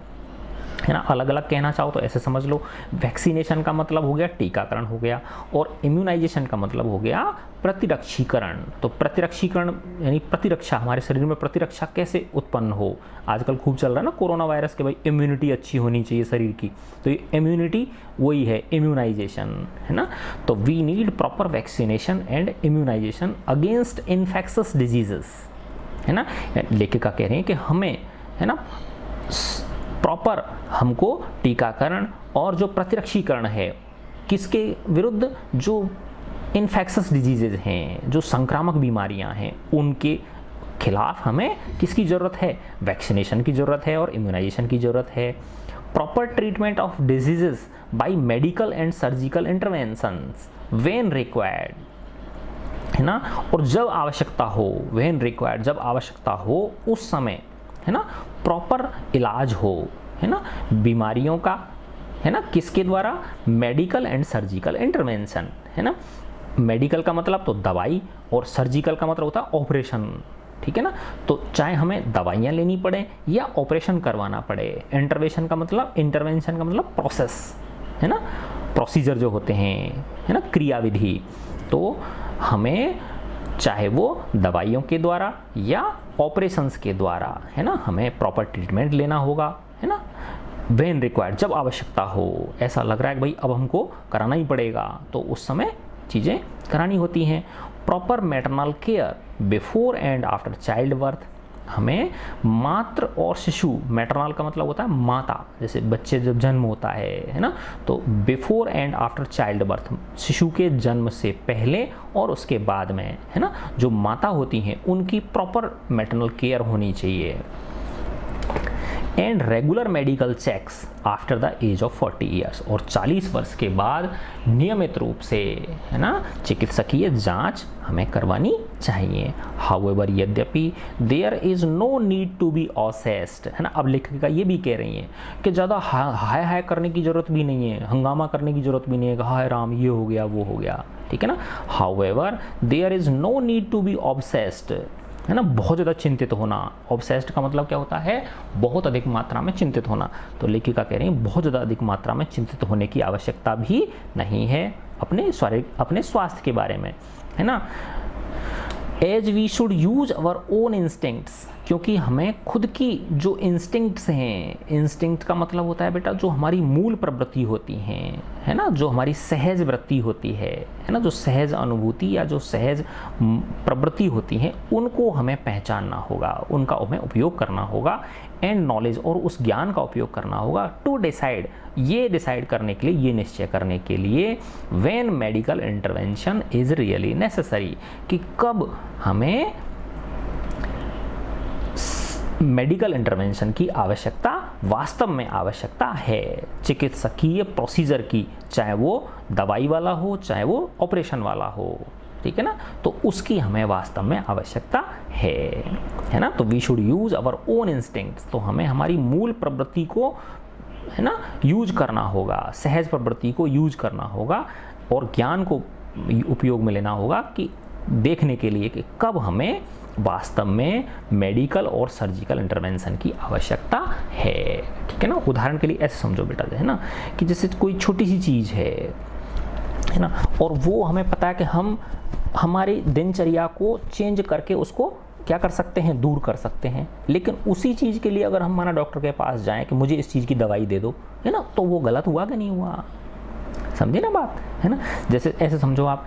है ना। अलग अलग कहना चाहो तो ऐसे समझ लो, वैक्सीनेशन का मतलब हो गया टीकाकरण हो गया, और इम्यूनाइजेशन का मतलब हो गया प्रतिरक्षीकरण। तो प्रतिरक्षीकरण यानी प्रतिरक्षा, हमारे शरीर में प्रतिरक्षा कैसे उत्पन्न हो, आजकल खूब चल रहा है ना कोरोना वायरस के, भाई इम्यूनिटी अच्छी होनी चाहिए शरीर की, तो ये इम्यूनिटी वही है इम्यूनाइजेशन, है ना। तो we need proper vaccination and immunisation against infectious diseases, है ना। लेखिका कह रही हैं कि हमें, है ना, प्रॉपर हमको टीकाकरण और जो प्रतिरक्षीकरण है किसके विरुद्ध, जो इन्फेक्शस डिजीजेज हैं, जो संक्रामक बीमारियां हैं, उनके खिलाफ हमें किसकी ज़रूरत है, वैक्सीनेशन की ज़रूरत है और इम्यूनाइजेशन की ज़रूरत है। Proper treatment of diseases bye medical and surgical interventions when required, है ना, और जब आवश्यकता हो, व्हेन रिक्वायर्ड, जब आवश्यकता हो उस समय, है ना, प्रॉपर इलाज हो, है ना, बीमारियों का, है ना, किसके द्वारा, मेडिकल एंड सर्जिकल इंटरवेंशन, है ना। मेडिकल का मतलब तो दवाई और सर्जिकल का मतलब होता है ऑपरेशन, ठीक है ना। तो चाहे हमें दवाइयाँ लेनी पड़े या ऑपरेशन करवाना पड़े, इंटरवेंशन का मतलब प्रोसेस, है ना, प्रोसीजर जो होते हैं, है ना, क्रियाविधि, तो हमें चाहे वो दवाइयों के द्वारा या ऑपरेशंस के द्वारा, है ना, हमें प्रॉपर ट्रीटमेंट लेना होगा, है ना, व्हेन रिक्वायर्ड, जब आवश्यकता हो, ऐसा लग रहा है कि भाई अब हमको कराना ही पड़ेगा, तो उस समय चीज़ें करानी होती हैं। Proper maternal care before and after child birth, हमें मातृ और शिशु, मैटरनल का मतलब होता है माता, जैसे बच्चे जब जन्म होता है ना, तो before and after child birth, शिशु के जन्म से पहले और उसके बाद में, है ना, जो माता होती हैं उनकी प्रॉपर मैटरनल केयर होनी चाहिए। And regular medical checks after the age of 40 years, और 40 वर्ष के बाद नियमित रूप से, है ना, चिकित्सकीय जांच हमें करवानी चाहिए। हाउएवर, यद्यपि there is no need to be obsessed, है ना। अब लेखिका ये भी कह रही हैं कि ज़्यादा हाय हाय करने की ज़रूरत भी नहीं है, हंगामा करने की ज़रूरत भी नहीं है कि हाय राम ये हो गया वो हो गया, ठीक है ना। However there is no need to be obsessed, है ना, बहुत ज़्यादा चिंतित होना। ऑब्सेस्ड का मतलब क्या होता है, बहुत अधिक मात्रा में चिंतित होना। तो लेखिका कह रही है बहुत ज़्यादा अधिक मात्रा में चिंतित होने की आवश्यकता भी नहीं है अपने स्वास्थ्य के बारे में, है ना। As we should use our own instincts, क्योंकि हमें खुद की जो इंस्टिंक्ट्स हैं, इंस्टिंक्ट का मतलब होता है बेटा जो हमारी मूल प्रवृत्ति होती हैं, है ना, जो हमारी सहज वृत्ति होती है ना, जो सहज अनुभूति या जो सहज प्रवृत्ति होती हैं, उनको हमें पहचानना होगा, उनका हमें उपयोग करना होगा। एंड नॉलेज, और उस ज्ञान का उपयोग करना होगा टू डिसाइड, ये डिसाइड करने के लिए, ये निश्चय करने के लिए, when medical intervention is really necessary, कि कब हमें मेडिकल इंटरवेंशन की आवश्यकता वास्तव में आवश्यकता है, चिकित्सकीय प्रोसीजर की, चाहे वो दवाई वाला हो चाहे वो ऑपरेशन वाला हो, ठीक है ना, तो उसकी हमें वास्तव में आवश्यकता है ना। तो we should use our own instincts, तो हमें हमारी मूल प्रवृत्ति को, है ना, यूज करना होगा, सहज प्रवृत्ति को यूज करना होगा और ज्ञान को उपयोग में लेना होगा कि देखने के लिए कि कब हमें वास्तव में मेडिकल और सर्जिकल इंटरवेंशन की आवश्यकता है, ठीक है ना। उदाहरण के लिए ऐसे समझो बेटा, है ना, कि जैसे कोई छोटी सी चीज़ है ना, और वो हमें पता है कि हम हमारी दिनचर्या को चेंज करके उसको क्या कर सकते हैं, दूर कर सकते हैं, लेकिन उसी चीज़ के लिए अगर हम हमारा डॉक्टर के पास जाएं कि मुझे इस चीज़ की दवाई दे दो, है ना, तो वो गलत हुआ कि नहीं हुआ, समझे ना बात, है ना। जैसे ऐसे समझो आप,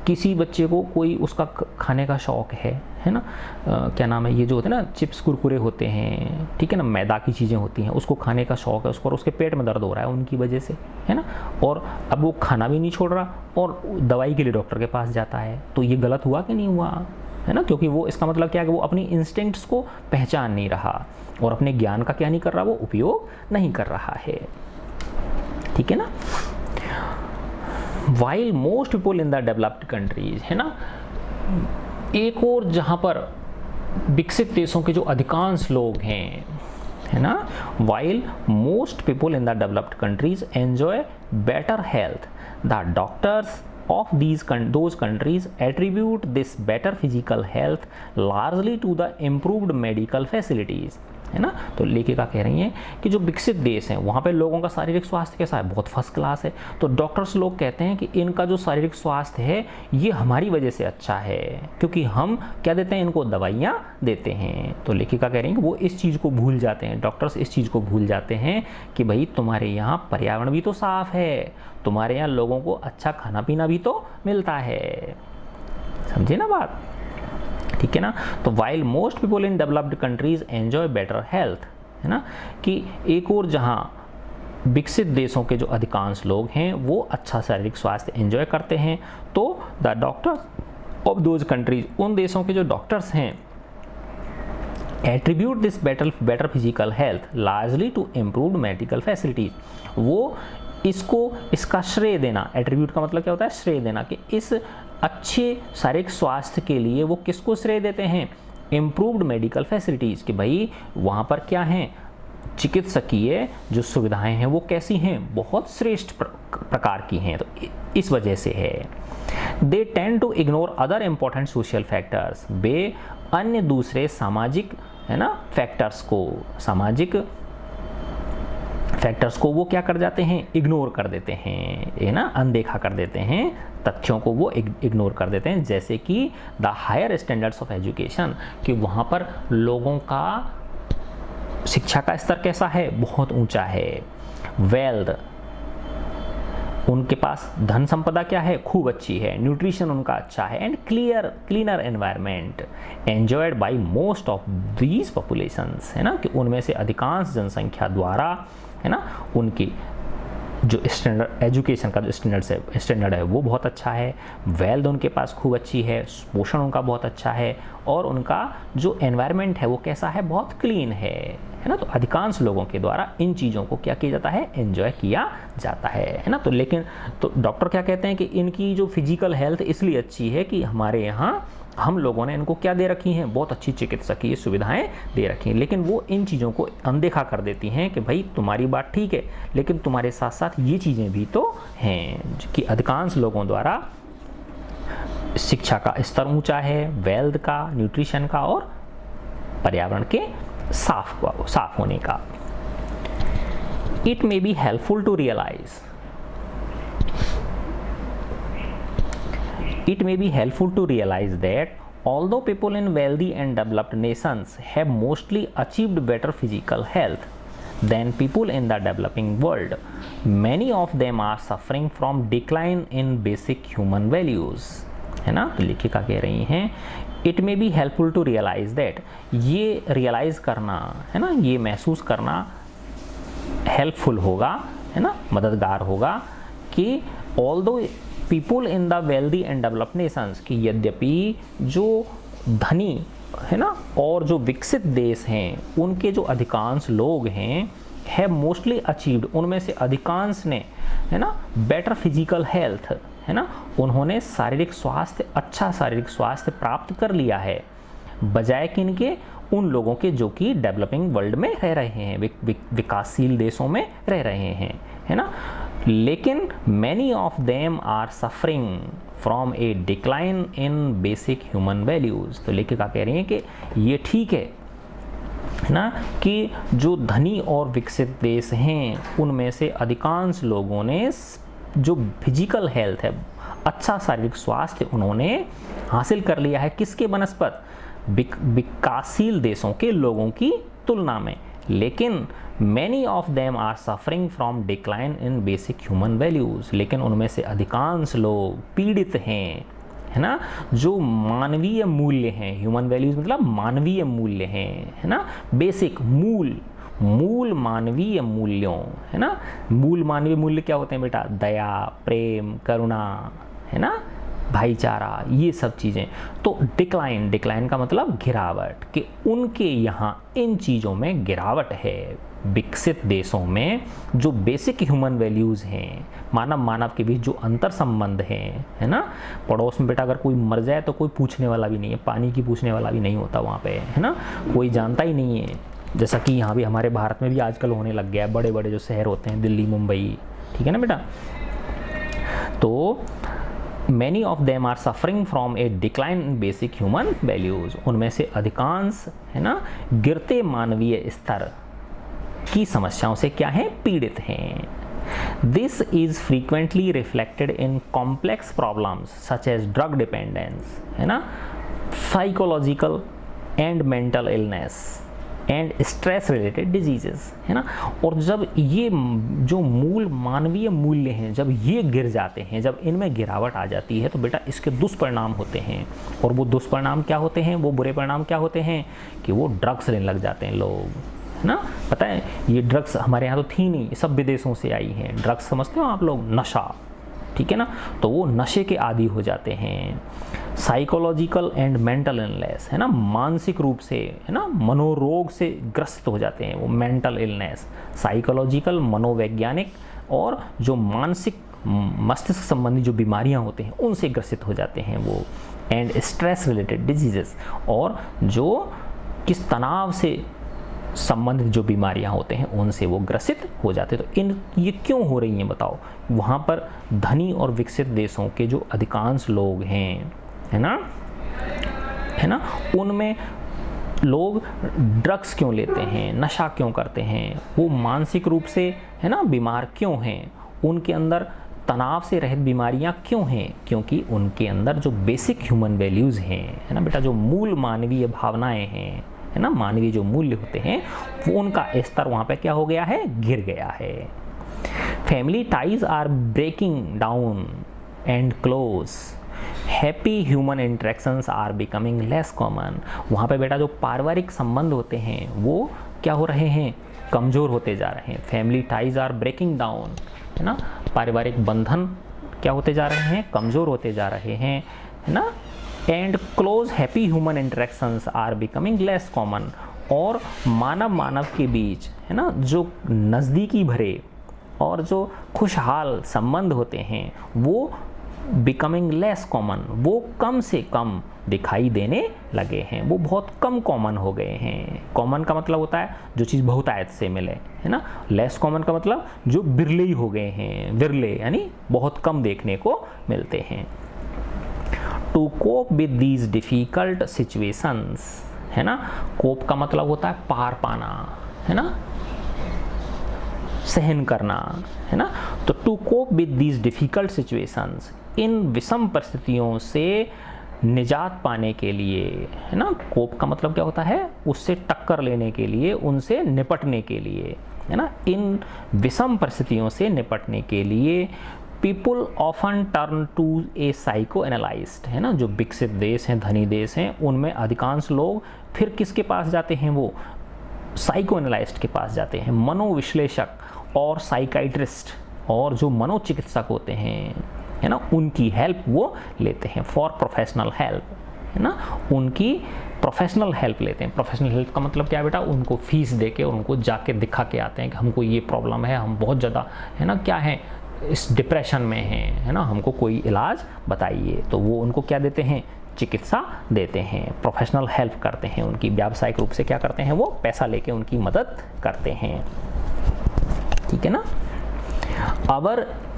किसी बच्चे को कोई उसका खाने का शौक़ है ना, क्या नाम है, ये जो होते हैं ना चिप्स कुरकुरे होते हैं, ठीक है ना, मैदा की चीज़ें होती हैं, उसको खाने का शौक़ है उसको, और उसके पेट में दर्द हो रहा है उनकी वजह से, है ना, और अब वो खाना भी नहीं छोड़ रहा और दवाई के लिए डॉक्टर के पास जाता है, तो ये गलत हुआ कि नहीं हुआ, है ना, क्योंकि वो, इसका मतलब क्या है कि वो अपनी इंस्टिंक्ट्स को पहचान नहीं रहा और अपने ज्ञान का क्या नहीं कर रहा, वो उपयोग नहीं कर रहा है, ठीक है ना। While most people in the developed countries, है ना, एक और जहाँ पर विकसित देशों के जो अधिकांश लोग हैं, है ना, while most people in the developed countries enjoy better health, the doctors of those countries attribute this better physical health largely to the improved medical facilities, है ना। तो लेखिका कह रही हैं कि जो विकसित देश हैं वहाँ पे लोगों का शारीरिक स्वास्थ्य कैसा है, बहुत फर्स्ट क्लास है, तो डॉक्टर्स लोग कहते हैं कि इनका जो शारीरिक स्वास्थ्य है ये हमारी वजह से अच्छा है, क्योंकि हम क्या देते हैं, इनको दवाइयाँ देते हैं। तो लेखिका कह रही हैं कि वो इस चीज़ को भूल जाते हैं, डॉक्टर्स इस चीज़ को भूल जाते हैं कि भाई तुम्हारे यहाँ पर्यावरण भी तो साफ है, तुम्हारे यहाँ लोगों को अच्छा खाना पीना भी तो मिलता है, समझे ना बात, ठीक है ना। तो while most people in developed countries enjoy better health, है ना, कि एक और जहाँ विकसित देशों के जो अधिकांश लोग हैं वो अच्छा शारीरिक स्वास्थ्य एंजॉय करते हैं, तो the doctors of those countries, उन देशों के जो डॉक्टर्स हैं, attribute this better physical health largely to improved medical facilities, वो इसका श्रेय देना, एट्रीब्यूट का मतलब क्या होता है, श्रेय देना, कि इस अच्छे शारीरिक स्वास्थ्य के लिए वो किसको श्रेय देते हैं, इम्प्रूव्ड मेडिकल फैसिलिटीज़, कि भाई वहाँ पर क्या हैं, चिकित्सकीय जो सुविधाएं हैं वो कैसी हैं, बहुत श्रेष्ठ प्रकार की हैं, तो इस वजह से है। They tend to ignore other important social factors, वे अन्य दूसरे सामाजिक, है ना, सामाजिक फैक्टर्स को वो क्या कर जाते हैं, इग्नोर कर देते हैं, है ना, अनदेखा कर देते हैं, तथ्यों को वो इग्नोर कर देते हैं, जैसे कि the higher standards of education, कि वहाँ पर लोगों का शिक्षा का स्तर कैसा है, बहुत ऊंचा है। वेल्थ, उनके पास धन संपदा क्या है, खूब अच्छी है। न्यूट्रिशन उनका अच्छा है। And cleaner environment enjoyed by most of these populations, है ना, कि उनमें से अधिकांश जनसंख्या द्वारा, है ना, उनकी जो स्टैंडर्ड एजुकेशन का जो स्टैंडर्ड है वो बहुत अच्छा है। वेल्थ उनके पास खूब अच्छी है, पोषण उनका बहुत अच्छा है, और उनका जो एनवायरनमेंट है वो कैसा है, बहुत क्लीन है ना। तो अधिकांश लोगों के द्वारा इन चीज़ों को क्या किया जाता है, एंजॉय किया जाता है ना। तो लेकिन तो डॉक्टर क्या कहते हैं कि इनकी जो फिजिकल हेल्थ इसलिए अच्छी है कि हमारे यहाँ हम लोगों ने इनको क्या दे रखी हैं, बहुत अच्छी चिकित्सकीय सुविधाएं दे रखी हैं, लेकिन वो इन चीज़ों को अनदेखा कर देती हैं कि भाई तुम्हारी बात ठीक है, लेकिन तुम्हारे साथ साथ ये चीज़ें भी तो हैं कि अधिकांश लोगों द्वारा शिक्षा का स्तर ऊंचा है, वेल्थ का, न्यूट्रिशन का, और पर्यावरण के साफ होने का। It may be helpful to realise, it may be helpful to realize that although people in wealthy and developed nations have mostly achieved better physical health than people in the developing world, many of them are suffering from decline in basic human values, है ना। तो लेखिका कह रही हैं it may be helpful to realise that, ये रियलाइज करना, है ना, ये महसूस करना हेल्पफुल होगा, है ना, मददगार होगा, कि although people in the wealthy and developed Nations, कि यद्यपि जो धनी, है ना, और जो विकसित देश हैं उनके जो अधिकांश लोग हैं, है मोस्टली अचीव्ड, उनमें से अधिकांश ने, है ना, बेटर फिजिकल हेल्थ, है ना, उन्होंने शारीरिक स्वास्थ्य, अच्छा शारीरिक स्वास्थ्य प्राप्त कर लिया है, बजाय किनके, उन लोगों के जो कि डेवलपिंग वर्ल्ड में रह रहे हैं, विकासशील देशों में रह रहे हैं, है ना। लेकिन many of them are suffering from a decline in basic human values. तो लेखिका कह रही हैं कि ये ठीक है ना, कि जो धनी और विकसित देश हैं उनमें से अधिकांश लोगों ने जो फिजिकल हेल्थ है, अच्छा शारीरिक स्वास्थ्य उन्होंने हासिल कर लिया है, किसके बनस्पत, विकासशील देशों के लोगों की तुलना में। लेकिन many of them are suffering from decline in basic human values, लेकिन उनमें से अधिकांश लोग पीड़ित हैं, है ना, जो मानवीय मूल्य हैं, ह्यूमन वैल्यूज़ मतलब मानवीय मूल्य हैं, है ना, बेसिक मूल मानवीय मूल्यों, है ना। मूल मानवीय मूल्य क्या होते हैं बेटा, दया, प्रेम, करुणा, है ना, भाईचारा, ये सब चीज़ें। तो डिक्लाइन का मतलब गिरावट, कि उनके यहाँ इन चीज़ों में गिरावट है। विकसित देशों में जो बेसिक ह्यूमन वैल्यूज़ हैं, मानव के बीच जो अंतर संबंध हैं, है ना, पड़ोस में बेटा अगर कोई मर जाए तो कोई पूछने वाला भी नहीं है, पानी की पूछने वाला भी नहीं होता वहाँ पे, है ना, कोई जानता ही नहीं है। जैसा कि यहाँ भी हमारे भारत में भी आजकल होने लग गया है, बड़े बड़े जो शहर होते हैं, दिल्ली, मुंबई, ठीक है ना बेटा। तो many of them are suffering from a decline in basic human values, उनमें से अधिकांश, है ना, गिरते मानवीय स्तर की समस्याओं से क्या है, पीड़ित हैं। This is frequently reflected in complex problems such as drug dependence, है ना, psychological and mental illness, and stress related diseases, है ना। और जब ये जो मूल मानवीय मूल्य हैं जब ये गिर जाते हैं, जब इनमें गिरावट आ जाती है, तो बेटा इसके दुष्परिणाम होते हैं। और वो दुष्परिणाम क्या होते हैं, वो बुरे परिणाम क्या होते हैं कि वो ड्रग्स लेने लग जाते हैं लोग, है ना। पता है ये ड्रग्स हमारे यहाँ तो थी नहीं, ये सब विदेशों से आई हैं। ड्रग्स समझते हो आप लोग, नशा, ठीक है ना। तो वो नशे के आदी हो जाते हैं। साइकोलॉजिकल एंड मेंटल इलनेस, है ना, मानसिक रूप से, है ना, मनोरोग से ग्रस्त हो जाते हैं वो। मेंटल इलनेस, साइकोलॉजिकल मनोवैज्ञानिक, और जो मानसिक मस्तिष्क संबंधी जो बीमारियां होते हैं उनसे ग्रसित हो जाते हैं वो। एंड स्ट्रेस रिलेटेड डिजीजेस, और जो किस तनाव से संबंधित जो बीमारियां होते हैं उनसे वो ग्रसित हो जाते हैं। तो ये क्यों हो रही हैं बताओ। वहाँ पर धनी और विकसित देशों के जो अधिकांश लोग हैं, है ना, उनमें लोग ड्रग्स क्यों लेते हैं, नशा क्यों करते हैं, वो मानसिक रूप से, है ना, बीमार क्यों हैं, उनके अंदर तनाव से रहित बीमारियां क्यों हैं, क्योंकि उनके अंदर जो बेसिक ह्यूमन वैल्यूज़ हैं, है ना बेटा, जो मूल मानवीय भावनाएं हैं, है ना, मानवीय जो मूल्य होते हैं, वो उनका स्तर वहाँ पे क्या हो गया है, गिर गया है। Family ties are breaking down and close, happy human interactions are becoming less common. वहाँ पे बेटा जो पारिवारिक संबंध होते हैं वो क्या हो रहे हैं, कमज़ोर होते जा रहे हैं। Family ties are breaking down, है ना, पारिवारिक बंधन क्या होते जा रहे हैं, कमज़ोर होते जा रहे हैं, है ना। And close happy human interactions are becoming less common, और मानव के बीच, है ना, जो नज़दीकी भरे और जो खुशहाल संबंध होते हैं वो बिकमिंग लेस कॉमन, वो कम से कम दिखाई देने लगे हैं, वो बहुत कम कॉमन हो गए हैं। कॉमन का मतलब होता है जो चीज़ बहुतायत से मिले, है ना। लेस कॉमन का मतलब जो बिरले ही हो गए हैं, विरले यानी बहुत कम देखने को मिलते हैं। To cope with these difficult situations, है ना, कोप का मतलब होता है पार पाना, है ना, सहन करना, है ना। तो to cope with these difficult situations, इन विषम परिस्थितियों से निजात पाने के लिए, है ना, कोप का मतलब क्या होता है, उससे टक्कर लेने के लिए, उनसे निपटने के लिए, है ना। इन विषम परिस्थितियों से निपटने के लिए people often turn to a psychoanalyst, है ना, जो विकसित देश हैं, धनी देश हैं, उनमें अधिकांश लोग फिर किसके पास जाते हैं, वो साइको एनालिस्ट के पास जाते हैं। मनोविश्लेषक और साइकाइट्रिस्ट और जो मनोचिकित्सक होते हैं, है ना, उनकी हेल्प वो लेते हैं, फॉर प्रोफेशनल हेल्प, है ना, उनकी प्रोफेशनल हेल्प लेते हैं। प्रोफेशनल हेल्प का मतलब क्या है बेटा, उनको फीस दे के उनको जाके दिखा के आते हैं कि हमको ये प्रॉब्लम है, हम बहुत ज़्यादा, है ना, क्या है, इस डिप्रेशन में है ना, हमको कोई इलाज बताइए। तो वो उनको क्या देते हैं, चिकित्सा देते हैं, प्रोफेशनल हेल्प करते हैं, उनकी व्यावसायिक रूप से क्या करते हैं, वो पैसा लेके उनकी मदद करते हैं, ठीक है ना।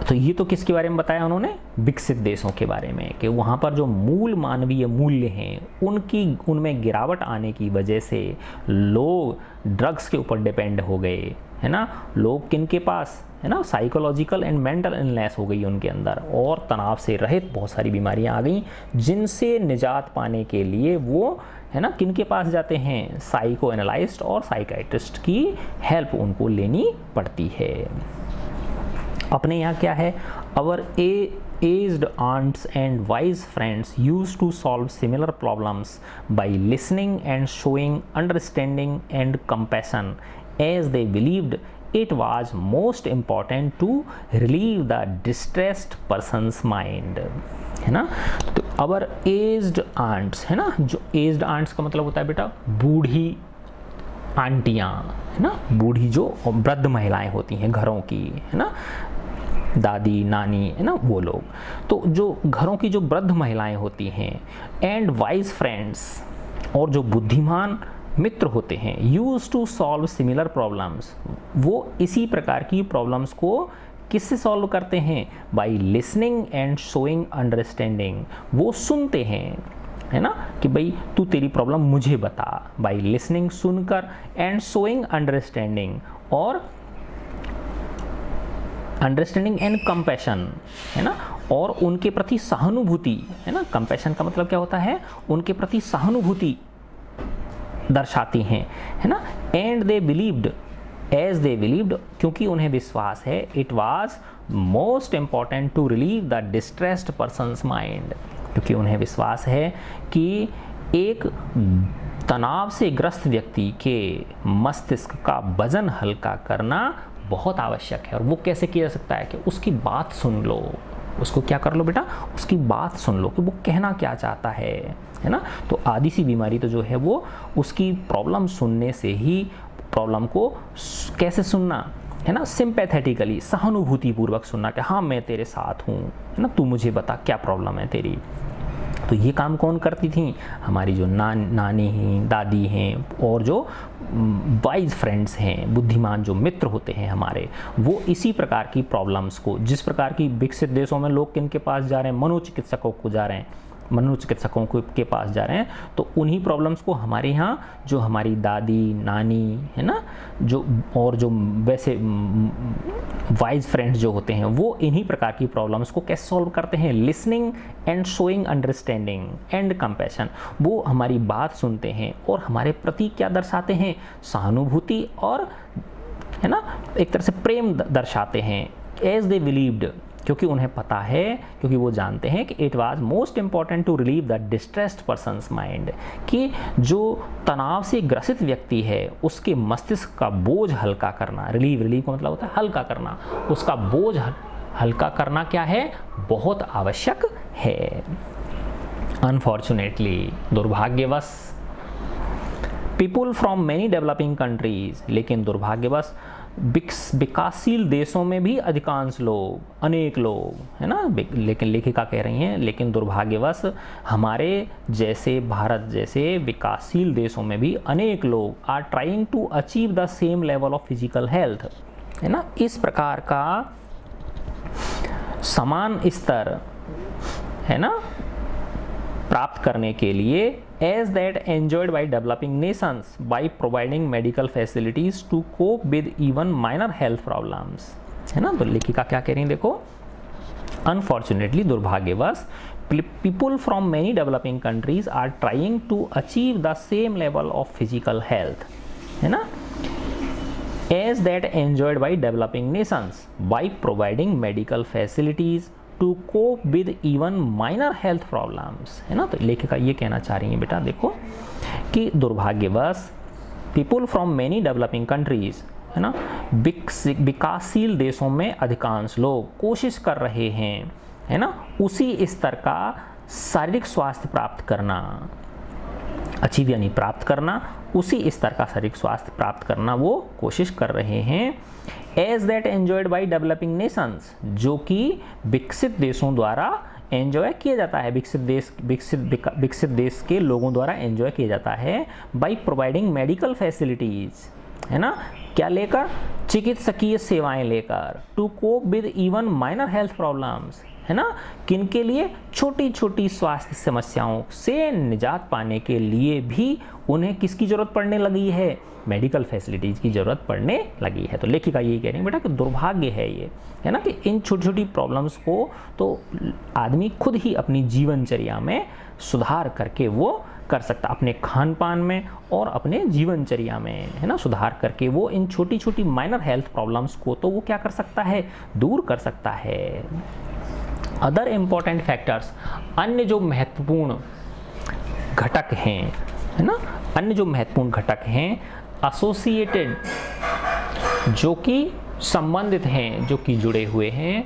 तो ये तो किसके बारे में बताया उन्होंने, विकसित देशों के बारे में, कि वहाँ पर जो मूल मानवीय मूल्य हैं उनमें गिरावट आने की वजह से लोग ड्रग्स के ऊपर डिपेंड हो गए, है ना। लोग किनके पास, है ना, साइकोलॉजिकल एंड मेंटल इलनेस हो गई उनके अंदर, और तनाव से रहित बहुत सारी बीमारियां आ गई, जिनसे निजात पाने के लिए वो, है ना, किनके पास जाते हैं, साइको एनालिस्ट और साइकाइट्रिस्ट की हेल्प उनको लेनी पड़ती है। अपने यहाँ क्या है, अवर aged aunts and wise friends used to solve similar problems by listening and showing understanding and compassion, as they believed it was most important to relieve the distressed person's mind, है ना। तो अवर एज्ड आंट्स, है ना, जो एज्ड आंट्स का मतलब होता है बेटा बूढ़ी आंटियाँ, है ना, बूढ़ी जो वृद्ध महिलाएं होती हैं घरों की, है ना, दादी नानी, है ना, वो लोग। तो जो घरों की जो वृद्ध महिलाएं होती हैं, एंड वाइज फ्रेंड्स, और जो बुद्धिमान मित्र होते हैं, use to solve similar problems, वो इसी प्रकार की प्रॉब्लम्स को किससे सॉल्व करते हैं, by listening and showing understanding, वो सुनते हैं, है ना, कि भाई तू तेरी प्रॉब्लम मुझे बता, बाई लिसनिंग सुनकर, एंड शोइंग अंडरस्टैंडिंग, और अंडरस्टैंडिंग एंड कंपैशन, है ना, और उनके प्रति सहानुभूति, है ना। कंपैशन का मतलब क्या होता है, उनके प्रति सहानुभूति दर्शाती हैं, है ना। And they believed, as they believed, क्योंकि उन्हें विश्वास है, it was most important to relieve the distressed person's mind, क्योंकि उन्हें विश्वास है कि एक तनाव से ग्रस्त व्यक्ति के मस्तिष्क का वजन हल्का करना बहुत आवश्यक है। और वो कैसे किया जा सकता है कि उसकी बात सुन लो, उसको क्या कर लो बेटा, उसकी बात सुन लो कि वो कहना क्या चाहता है ना। तो आधी सी बीमारी तो जो है वो उसकी प्रॉब्लम सुनने से ही, प्रॉब्लम को कैसे सुनना है ना, सिंपैथेटिकली, सहानुभूतिपूर्वक सुनना कि हाँ मैं तेरे साथ हूँ, है ना, तू मुझे बता क्या प्रॉब्लम है तेरी। तो ये काम कौन करती थी, हमारी जो नानी हैं, दादी हैं, और जो वाइज फ्रेंड्स हैं, बुद्धिमान जो मित्र होते हैं हमारे, वो इसी प्रकार की प्रॉब्लम्स को, जिस प्रकार की विकसित देशों में लोग किन के पास जा रहे हैं, मनोचिकित्सकों को जा रहे हैं, मनोचिकित्सकों के पास जा रहे हैं, तो उन्हीं प्रॉब्लम्स को हमारे यहाँ जो हमारी दादी नानी है ना, जो और जो वैसे वाइज फ्रेंड्स जो होते हैं, वो इन्हीं प्रकार की प्रॉब्लम्स को कैसे सॉल्व करते हैं, listening and showing understanding and compassion. वो हमारी बात सुनते हैं और हमारे प्रति क्या दर्शाते हैं, सहानुभूति और, है ना, एक तरह से प्रेम दर्शाते हैं। एज दे बिलीव्ड, क्योंकि उन्हें पता है, क्योंकि वो जानते हैं कि it was most important to relieve the distressed person's mind, कि जो तनाव से ग्रसित व्यक्ति है उसके मस्तिष्क का बोझ हल्का करना, रिलीव का मतलब होता है हल्का करना, उसका बोझ हल्का करना क्या है, बहुत आवश्यक है। अनफॉर्चुनेटली, दुर्भाग्यवश, people from many developing countries, लेकिन दुर्भाग्यवश विकासशील देशों में भी अधिकांश लोग, अनेक लोग, है ना, लेकिन लेखिका कह रही हैं, लेकिन दुर्भाग्यवश हमारे जैसे भारत जैसे विकासशील देशों में भी अनेक लोग are trying to achieve the same level of physical health, है ना, इस प्रकार का समान स्तर, है ना, प्राप्त करने के लिए, as that enjoyed by developing nations by providing medical facilities to cope with even minor health problems, है ना। तो लेखिका क्या कह रही हैं, देखो, अनफॉर्चुनेटली, दुर्भाग्यवश, people from many developing countries are trying to achieve the same level of physical health, है ना, as that enjoyed by developing nations by providing medical facilities to cope with even minor health problems, है ना। तो लेखिका ये कहना चाह रही हैं बेटा, देखो, कि दुर्भाग्यवश people from many developing countries, है ना, विकासशील देशों में अधिकांश लोग कोशिश कर रहे हैं, है ना, उसी स्तर का शारीरिक स्वास्थ्य प्राप्त करना, अचीव यानी प्राप्त करना, उसी स्तर का शारीरिक स्वास्थ्य प्राप्त करना वो कोशिश कर रहे हैं, as that enjoyed by developing nations, जो कि विकसित देशों द्वारा एंजॉय किया जाता है, विकसित देश के लोगों द्वारा एंजॉय किया जाता है, बाई प्रोवाइडिंग मेडिकल फैसिलिटीज, है ना, क्या लेकर, चिकित्सकीय सेवाएं लेकर, to cope with even minor health problems, है ना, किनके लिए, छोटी छोटी स्वास्थ्य समस्याओं से निजात पाने के लिए भी उन्हें किसकी जरूरत पड़ने लगी है, मेडिकल फैसिलिटीज़ की ज़रूरत पड़ने लगी है। तो लेखिका यही कह रही है बेटा कि दुर्भाग्य है ये, है ना, कि इन छोटी छोटी प्रॉब्लम्स को तो आदमी खुद ही अपनी जीवनचर्या में सुधार करके वो कर सकता, अपने खान पान में और अपने जीवनचर्या में, है ना, सुधार करके वो इन छोटी छोटी माइनर हेल्थ प्रॉब्लम्स को तो वो क्या कर सकता है, दूर कर सकता है। अदर इम्पॉर्टेंट फैक्टर्स, अन्य जो महत्वपूर्ण घटक हैं, है ना, अन्य जो महत्वपूर्ण घटक हैं, एसोसिएटेड, जो कि संबंधित हैं, जो कि जुड़े हुए हैं,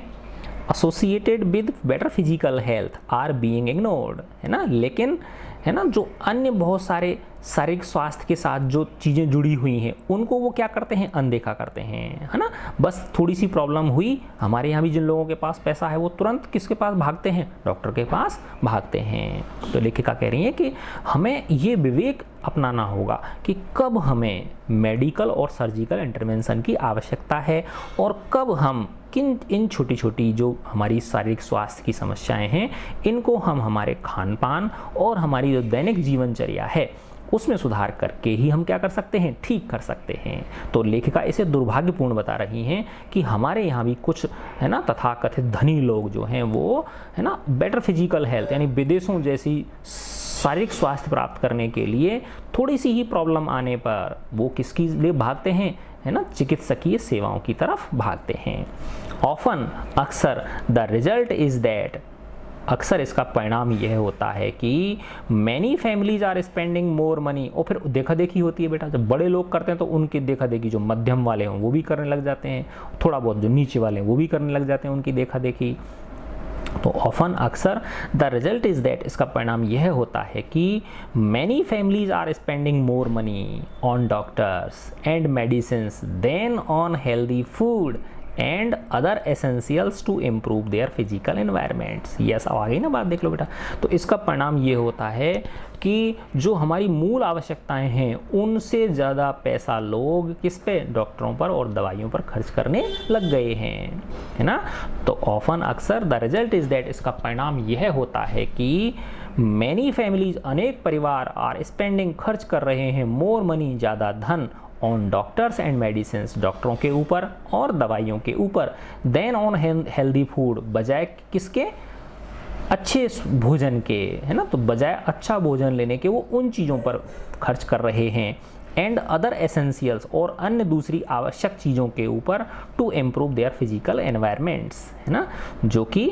associated with better physical health are being ignored, है ना, लेकिन, है ना, जो अन्य बहुत सारे शारीरिक स्वास्थ्य के साथ जो चीज़ें जुड़ी हुई हैं उनको वो क्या करते हैं, अनदेखा करते हैं, है ना। बस थोड़ी सी प्रॉब्लम हुई, हमारे यहाँ भी जिन लोगों के पास पैसा है वो तुरंत किसके पास भागते हैं, डॉक्टर के पास भागते हैं। तो लेखिका कह रही है कि हमें ये विवेक अपनाना होगा कि कब हमें मेडिकल और सर्जिकल इंटरवेंशन की आवश्यकता है और कब हम इन छोटी छोटी जो हमारी शारीरिक स्वास्थ्य की समस्याएं हैं इनको हम हमारे खान पान और हमारी जो दैनिक जीवनचर्या है उसमें सुधार करके ही हम क्या कर सकते हैं, ठीक कर सकते हैं। तो लेखिका इसे दुर्भाग्यपूर्ण बता रही हैं कि हमारे यहाँ भी कुछ है ना तथाकथित धनी लोग जो हैं वो है ना बेटर फिजिकल हेल्थ यानी विदेशों जैसी शारीरिक स्वास्थ्य प्राप्त करने के लिए थोड़ी सी ही प्रॉब्लम आने पर वो किसकी लिए भागते हैं, है ना, चिकित्सकीय सेवाओं की तरफ भागते हैं। ऑफन अक्सर द रिजल्ट इज दैट, अक्सर इसका परिणाम यह होता है कि many families are spending more money, और फिर देखा देखी होती है बेटा, जब बड़े लोग करते हैं तो उनकी देखा देखी जो मध्यम वाले हों वो भी करने लग जाते हैं, थोड़ा बहुत जो नीचे वाले हैं वो भी करने लग जाते हैं उनकी देखा देखी। तो ऑफन अक्सर द रिजल्ट इज दैट, इसका परिणाम यह होता है कि many families are spending more money on doctors and medicines than on healthy food and other essentials to improve their physical environments. Yes, अब आ गई ना बात, देख लो बेटा। तो इसका परिणाम ये होता है कि जो हमारी मूल आवश्यकताएं हैं उनसे ज़्यादा पैसा लोग किस पे, डॉक्टरों पर और दवाइयों पर खर्च करने लग गए हैं, है ना। तो ऑफन अक्सर द रिजल्ट इज दैट, इसका परिणाम यह होता है कि मैनी फैमिलीज, अनेक परिवार, आर स्पेंडिंग, खर्च कर रहे हैं, मोर मनी, ज़्यादा धन, ऑन डॉक्टर्स एंड मेडिसिन्स, डॉक्टरों के ऊपर और दवाइयों के ऊपर, देन ऑन हेल्दी फूड, बजाय किसके, अच्छे भोजन के, है ना। तो बजाय अच्छा भोजन लेने के वो उन चीज़ों पर खर्च कर रहे हैं, एंड अदर एसेंशियल्स, और अन्य दूसरी आवश्यक चीज़ों के ऊपर, to improve their physical environments, है ना, जो कि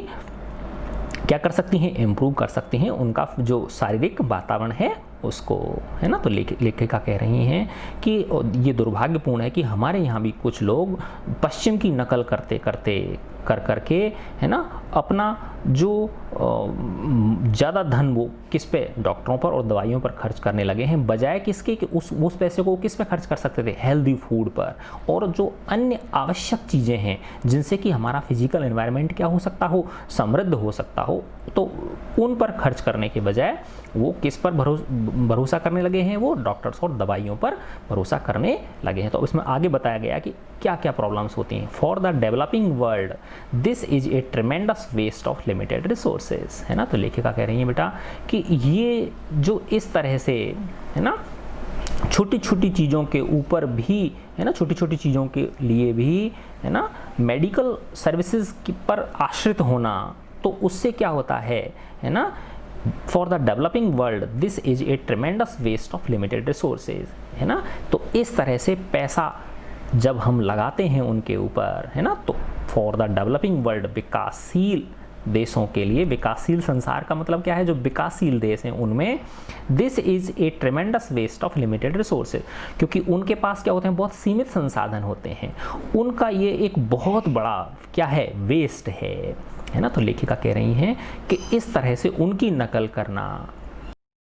क्या कर सकती हैं, इम्प्रूव कर सकती हैं उनका जो शारीरिक वातावरण है उसको, है ना। तो लेखिका कह रही हैं कि ये दुर्भाग्यपूर्ण है कि हमारे यहाँ भी कुछ लोग पश्चिम की नकल करते करते करके, है ना, अपना जो ज़्यादा धन वो किस पे, डॉक्टरों पर और दवाइयों पर खर्च करने लगे हैं, बजाय किसके कि उस पैसे को किस पे खर्च कर सकते थे, हेल्दी फूड पर, और जो अन्य आवश्यक चीज़ें हैं जिनसे कि हमारा फिजिकल एनवायरनमेंट क्या हो सकता हो, समृद्ध हो सकता हो, तो उन पर खर्च करने के बजाय वो किस पर भरोसा करने लगे हैं, वो डॉक्टर्स और दवाइयों पर भरोसा करने लगे हैं। तो इसमें आगे बताया गया कि क्या क्या प्रॉब्लम्स होती हैं। For the developing world this is a tremendous waste of limited resources, है ना। तो लेखिका कह रही है बेटा कि ये जो इस तरह से, है ना, छोटी छोटी चीज़ों के ऊपर भी, है ना, छोटी छोटी चीज़ों के लिए भी, है ना, मेडिकल सर्विसेज पर आश्रित होना, तो उससे क्या होता है ना, for the developing world this is a tremendous waste of limited resources, है ना। तो इस तरह से पैसा जब हम लगाते हैं उनके ऊपर, है ना, तो फॉर द डेवलपिंग वर्ल्ड, विकासशील देशों के लिए, विकासशील संसार का मतलब क्या है, जो विकासशील देश हैं उनमें, this is a tremendous waste of limited resources, क्योंकि उनके पास क्या होते हैं, बहुत सीमित संसाधन होते हैं, उनका ये एक बहुत बड़ा क्या है, वेस्ट है ना। तो लेखिका कह रही हैं कि इस तरह से उनकी नकल करना,